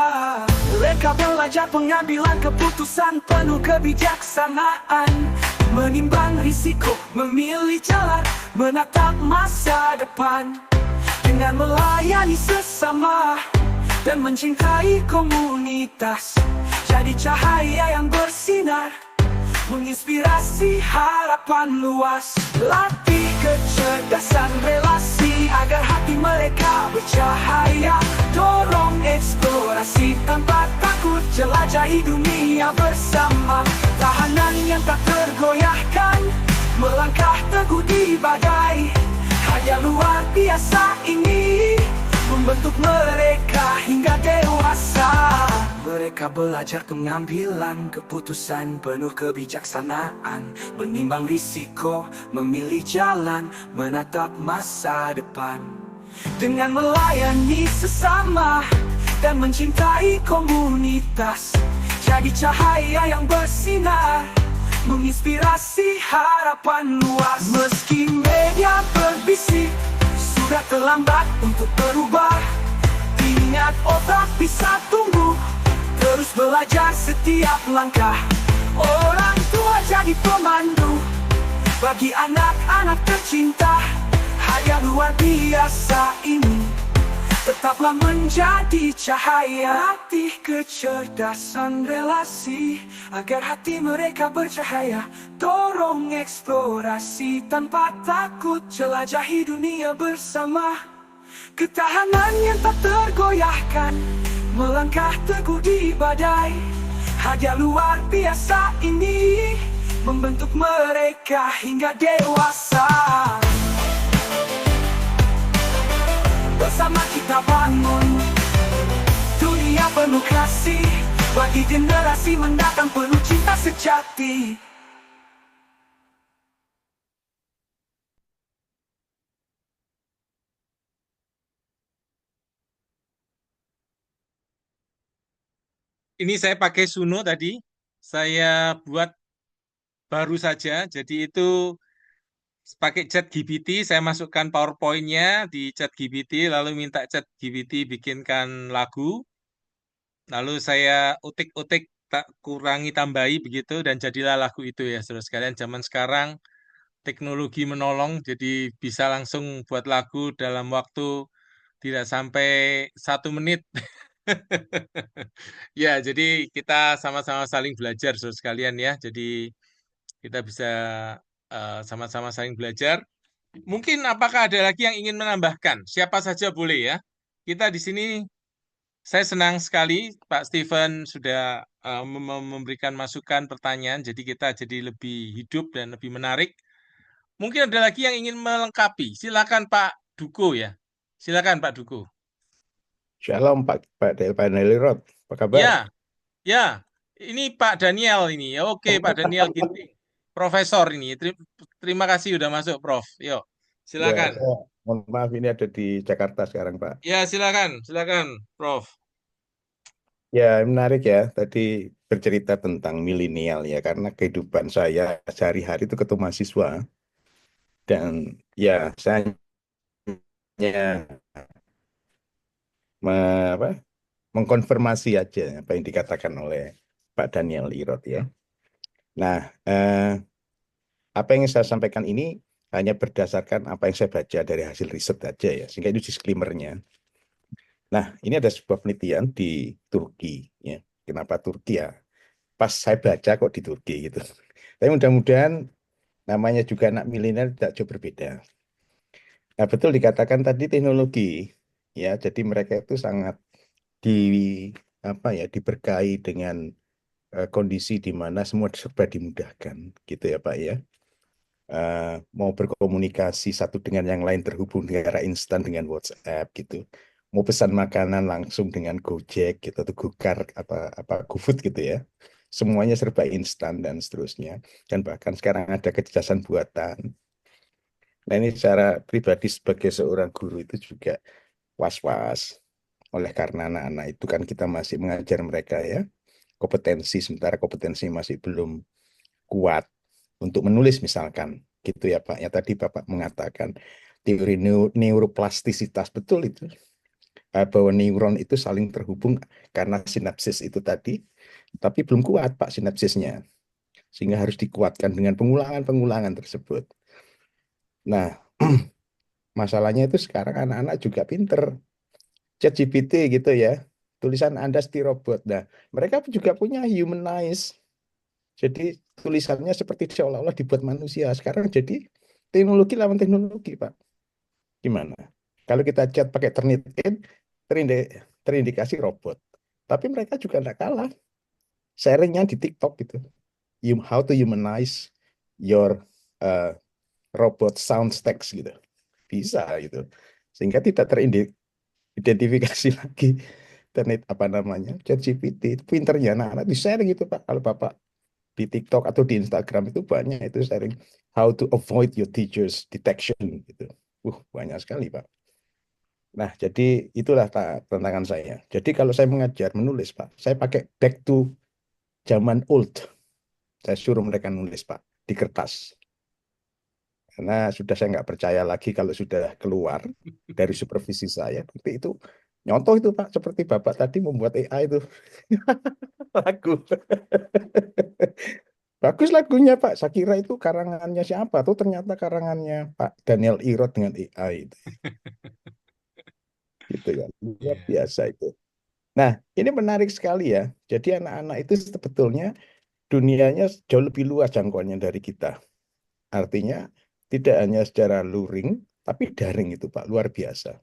Mereka belajar pengambilan keputusan penuh kebijaksanaan, menimbang risiko, memilih jalan, menatap masa depan. Dengan melayani sesama dan mencintai komunitas, jadi cahaya yang bersinar, menginspirasi harapan luas. Latih kecerdasan relasi agar hati mereka bercahaya. Dorong eksplorasi tanpa takut, jelajahi dunia bersama. Tahanan yang tak tergoyahkan, melangkah teguh di badai. Hadiah luar biasa ini membentuk mereka hingga dewasa. Mereka belajar pengambilan keputusan penuh kebijaksanaan, menimbang risiko, memilih jalan, menatap masa depan. Dengan melayani sesama dan mencintai komunitas, jadi cahaya yang bersinar, menginspirasi harapan luas. Meski media berbisik, sudah terlambat untuk berubah. Ingat otak bisa tumbuh, terus belajar setiap langkah. Orang tua jadi pemandu bagi anak-anak tercinta. Hadiah luar biasa ini tetaplah menjadi cahaya. Latih kecerdasan relasi agar hati mereka bercahaya. Dorong eksplorasi tanpa takut, jelajahi dunia bersama. Ketahanan yang tak tergoyahkan, melangkah teguh di badai. Hadiah luar biasa ini membentuk mereka hingga dewasa. Bersama kita bangun dunia penuh kasih, bagi generasi mendatang penuh cinta sejati. Ini saya pakai Suno tadi. Saya buat baru saja. Jadi itu pakai ChatGPT, saya masukkan PowerPoint-nya di ChatGPT, lalu minta ChatGPT bikinkan lagu. Lalu saya utik-utik, tak kurangi tambahi begitu dan jadilah lagu itu ya saudara sekalian. Zaman sekarang teknologi menolong, jadi bisa langsung buat lagu dalam waktu tidak sampai 1 menit. Ya, jadi kita sama-sama saling belajar saudara sekalian ya. Jadi kita bisa sama-sama saling belajar. Mungkin apakah ada lagi yang ingin menambahkan? Siapa saja boleh ya. Kita di sini saya senang sekali Pak Steven sudah memberikan masukan pertanyaan, jadi kita jadi lebih hidup dan lebih menarik. Mungkin ada lagi yang ingin melengkapi. Silakan Pak Duko ya. Silakan Pak Duko. Shalom Pak Nelirot, apa kabar? Ya, ya. Ini Pak Daniel ini. Oke, Pak Daniel Ginting. Profesor ini. Terima kasih udah masuk, Prof. Yuk, Ya, silakan. saya mohon maaf ini ada di Jakarta sekarang, Pak. Ya, silakan, silakan, Prof. Ya, menarik ya tadi bercerita tentang milenial ya, karena kehidupan saya sehari-hari itu ketemu mahasiswa dan ya saya hanya apa, mengkonfirmasi aja apa yang dikatakan oleh Pak Daniel Irot ya. Nah, apa yang saya sampaikan ini hanya berdasarkan apa yang saya baca dari hasil riset aja ya, sehingga itu disclaimer-nya. Nah, ini ada sebuah penelitian di Turki ya. Kenapa Turki ya? Pas saya baca kok di Turki gitu. Tapi mudah-mudahan namanya juga anak milenial tidak jauh berbeda. Nah, betul dikatakan tadi teknologi ya. Jadi mereka itu sangat di apa ya diberkahi dengan kondisi di mana semua serba dimudahkan gitu ya Pak ya. Mau berkomunikasi satu dengan yang lain terhubung dengan instan dengan WhatsApp gitu. Mau pesan makanan langsung dengan Gojek gitu atau Gokar apa GoFood gitu ya. Semuanya serba instan dan seterusnya. Dan bahkan sekarang ada kecerdasan buatan. Nah ini secara pribadi sebagai seorang guru itu juga was-was. Oleh karena anak-anak itu kan kita masih mengajar mereka ya kompetensi, sementara kompetensi masih belum kuat untuk menulis misalkan gitu ya Pak. Ya tadi Bapak mengatakan teori neuroplastisitas betul itu. Bahwa neuron itu saling terhubung karena sinapsis itu tadi, tapi belum kuat Pak sinapsisnya. Sehingga harus dikuatkan dengan pengulangan-pengulangan tersebut. Nah, masalahnya itu sekarang anak-anak juga pinter. ChatGPT gitu ya. Tulisan Anda seperti robot. Nah, mereka juga punya humanize. Jadi tulisannya seperti seolah-olah dibuat manusia. Sekarang jadi teknologi lawan teknologi, Pak. Gimana? Kalau kita chat pakai Turnitin, terindikasi robot. Tapi mereka juga tidak kalah. Sharingnya di TikTok gitu. How to humanize your uh, robot sound text gitu. Bisa gitu. Sehingga tidak teridentifikasi lagi internet apa namanya ChatGPT. Itu pinternya anak-anak di sharing gitu Pak. Kalau Bapak di TikTok atau di Instagram itu banyak itu sharing how to avoid your teacher's detection gitu. Banyak sekali Pak. Nah, jadi itulah tantangan saya. Jadi kalau saya mengajar, menulis Pak, saya pakai back to zaman old. Saya suruh mereka nulis Pak, di kertas. Karena sudah saya nggak percaya lagi kalau sudah keluar dari supervisi saya. Tapi itu nyontoh itu Pak, seperti Bapak tadi membuat AI itu lagu. Bagus lagunya Pak. Saya kira itu karangannya siapa? Tuh ternyata karangannya Pak Daniel Irot dengan AI itu. Gitu ya. Luar Ya. biasa itu. Nah, ini menarik sekali ya. Jadi anak-anak itu sebetulnya dunianya jauh lebih luas jangkauannya dari kita. Artinya tidak hanya secara luring, tapi daring itu Pak, luar biasa.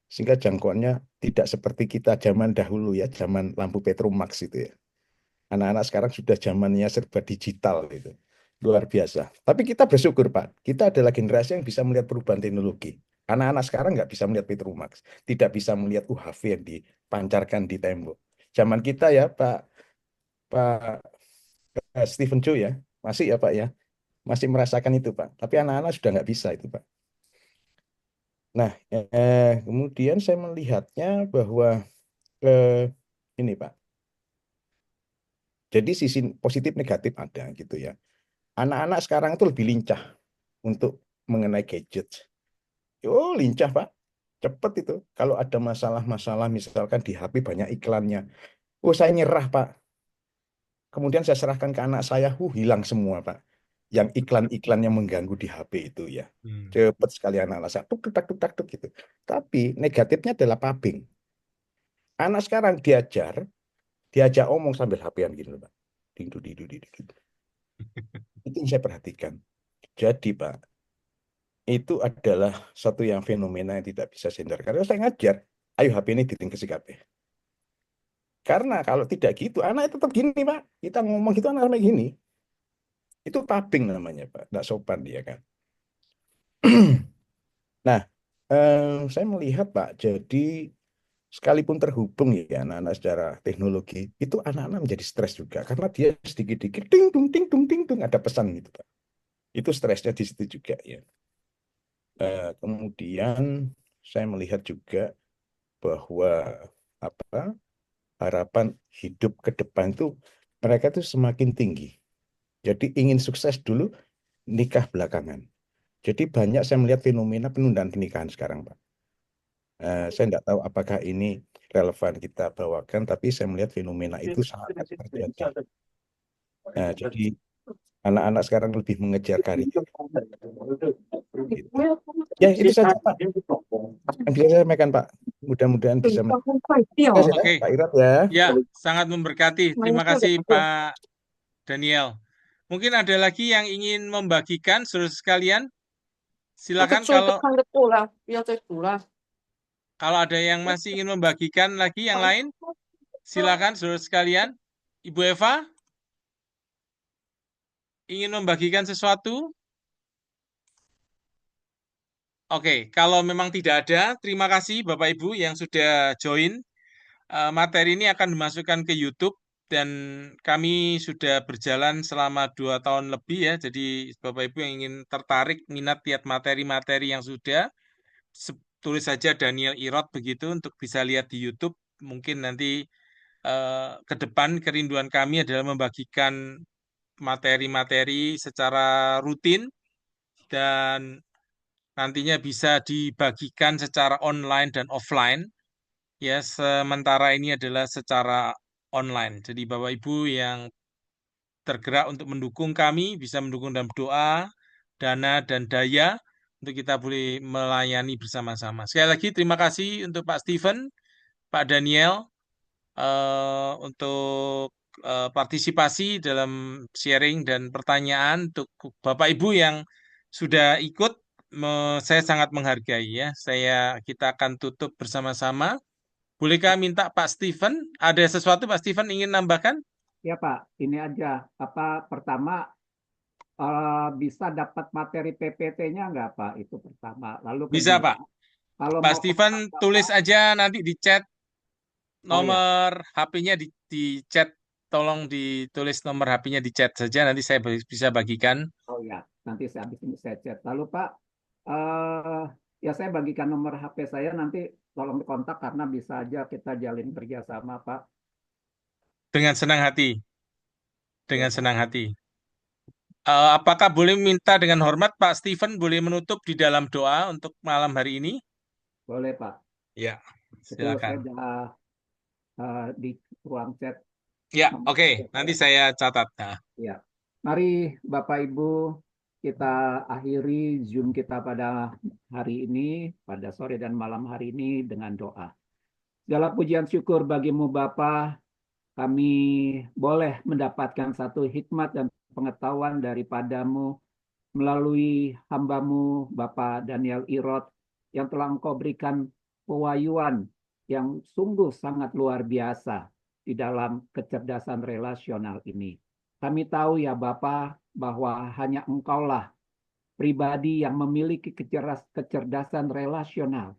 Sehingga jangkauannya tidak seperti kita zaman dahulu ya, zaman lampu Petromax itu ya. Anak-anak sekarang sudah zamannya serba digital gitu. Luar biasa. Tapi kita bersyukur Pak, kita adalah generasi yang bisa melihat perubahan teknologi. Anak-anak sekarang nggak bisa melihat Petromax, tidak bisa melihat UHV yang dipancarkan di tembok. Zaman kita ya Pak Stephen Chow ya, masih ya Pak ya, masih merasakan itu Pak. Tapi anak-anak sudah nggak bisa itu Pak. Nah, kemudian saya melihatnya bahwa eh, ini Pak. Jadi sisi positif negatif ada gitu ya. Anak-anak sekarang itu lebih lincah untuk mengenai gadget. Oh, lincah Pak. Cepet itu. Kalau ada masalah-masalah misalkan di HP banyak iklannya. Oh, saya nyerah Pak. Kemudian saya serahkan ke anak saya, hilang semua Pak. Yang iklan-iklan yang mengganggu di HP itu ya. Hmm. Cepet sekali anak-anak saya. Tuk, gitu. Tapi negatifnya adalah pubbing. Anak sekarang diajak omong sambil HP-an gitu Pak. Ding, ding, ding, ding, ding. Itu yang saya perhatikan. Jadi Pak, itu adalah satu yang fenomena yang tidak bisa saya hindarkan. Kalau saya ngajar, ayo HP ini ditingkasi kabeh. Karena kalau tidak gitu, anak tetap gini Pak. Kita ngomong gitu anak kayak gini. Itu pubbing namanya Pak. Tidak sopan dia kan. Nah, saya melihat Pak, jadi sekalipun terhubung ya anak-anak secara teknologi, itu anak-anak menjadi stres juga. Karena dia sedikit-sedikit ting tung ting tung ting tung ada pesan gitu Pak. Itu stresnya di situ juga ya. Kemudian saya melihat juga bahwa harapan hidup ke depan itu mereka itu semakin tinggi. Jadi ingin sukses dulu, nikah belakangan. Jadi banyak saya melihat fenomena penundaan pernikahan sekarang, Pak. Saya tidak tahu apakah ini relevan kita bawakan, tapi saya melihat fenomena itu sangat terjadi. Jadi anak-anak sekarang lebih mengejar karir. Gitu. Ya, itu saja, Pak. Yang bisa saya sampaikan, Pak. Mudah-mudahan bisa Oke. Pak Irot ya. Ya, sangat memberkati. Terima kasih Pak Daniel. Mungkin ada lagi yang ingin membagikan, saudara sekalian. Silakan kalau ada yang masih ingin membagikan lagi yang lain, silakan saudara sekalian. Ibu Eva, ingin membagikan sesuatu? Oke, kalau memang tidak ada, terima kasih Bapak Ibu yang sudah join. Materi ini akan dimasukkan ke YouTube dan kami sudah berjalan selama 2 tahun lebih ya. Jadi Bapak Ibu yang ingin tertarik minat lihat materi-materi yang sudah, tulis saja Daniel Irot begitu untuk bisa lihat di YouTube. Mungkin nanti ke depan kerinduan kami adalah membagikan materi-materi secara rutin dan nantinya bisa dibagikan secara online dan offline. Ya, sementara ini adalah secara online. Jadi Bapak Ibu yang tergerak untuk mendukung kami, bisa mendukung dalam doa, dana, dan daya, untuk kita boleh melayani bersama-sama. Sekali lagi terima kasih untuk Pak Stephen, Pak Daniel, untuk partisipasi dalam sharing dan pertanyaan. Untuk Bapak Ibu yang sudah ikut, saya sangat menghargai ya. Kita akan tutup bersama-sama. Bolehkah minta Pak Stephen, ada sesuatu Pak Stephen ingin nambahkan? Ya Pak, ini aja. Pertama bisa dapat materi PPT-nya nggak Pak? Itu pertama. Lalu Bisa kedua, Pak. kalau Pak mau Stephen kontak tulis Bapak, aja nanti di chat oh ya, nomor HP-nya di chat, tolong ditulis nomor HP-nya di chat saja, nanti saya bisa bagikan. oh ya, nanti habis ini saya chat. Lalu Pak, eh ya saya bagikan nomor HP saya, nanti tolong dikontak karena bisa aja kita jalin kerjasama Pak. Dengan senang hati, Ya dengan Pak. senang hati. Apakah boleh minta dengan hormat Pak Stephen boleh menutup di dalam doa untuk malam hari ini? Boleh Pak. Ya, Itu saya silakan. udah di ruang chat. Ya, oke. Nanti saya catat. Nah, Ya. Mari Bapak Ibu kita akhiri Zoom kita pada hari ini, pada sore dan malam hari ini dengan doa. Segala pujian syukur bagimu Bapa, kami boleh mendapatkan satu hikmat dan pengetahuan daripadamu melalui hambamu Bapak Daniel Irot yang telah Engkau berikan pewahyuan yang sungguh sangat luar biasa di dalam kecerdasan relasional ini. Kami tahu ya Bapak bahwa hanya Engkaulah pribadi yang memiliki kecerdasan relasional,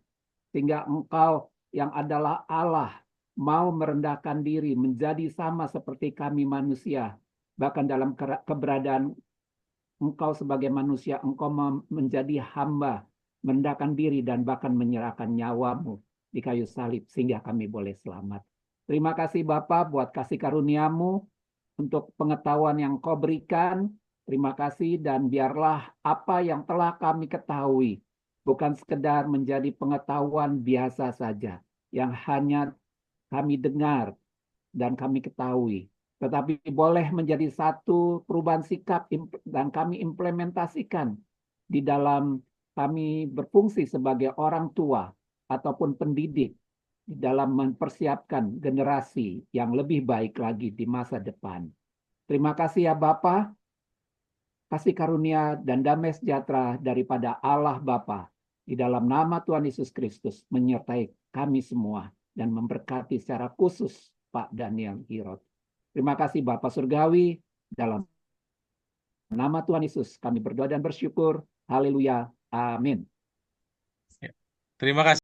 sehingga Engkau yang adalah Allah mau merendahkan diri menjadi sama seperti kami manusia, bahkan dalam keberadaan Engkau sebagai manusia, Engkau menjadi hamba, merendahkan diri dan bahkan menyerahkan nyawamu di kayu salib sehingga kami boleh selamat. Terima kasih Bapa buat kasih karuniamu untuk pengetahuan yang Kau berikan. Terima kasih dan biarlah apa yang telah kami ketahui bukan sekedar menjadi pengetahuan biasa saja yang hanya kami dengar dan kami ketahui, tetapi boleh menjadi satu perubahan sikap dan kami implementasikan di dalam kami berfungsi sebagai orang tua ataupun pendidik di dalam mempersiapkan generasi yang lebih baik lagi di masa depan. Terima kasih ya Bapa, kasih karunia dan damai sejahtera daripada Allah Bapa di dalam nama Tuhan Yesus Kristus menyertai kami semua dan memberkati secara khusus Pak Daniel Irot. Terima kasih Bapa Surgawi, dalam nama Tuhan Yesus kami berdoa dan bersyukur. Haleluya. Amin. terima kasih.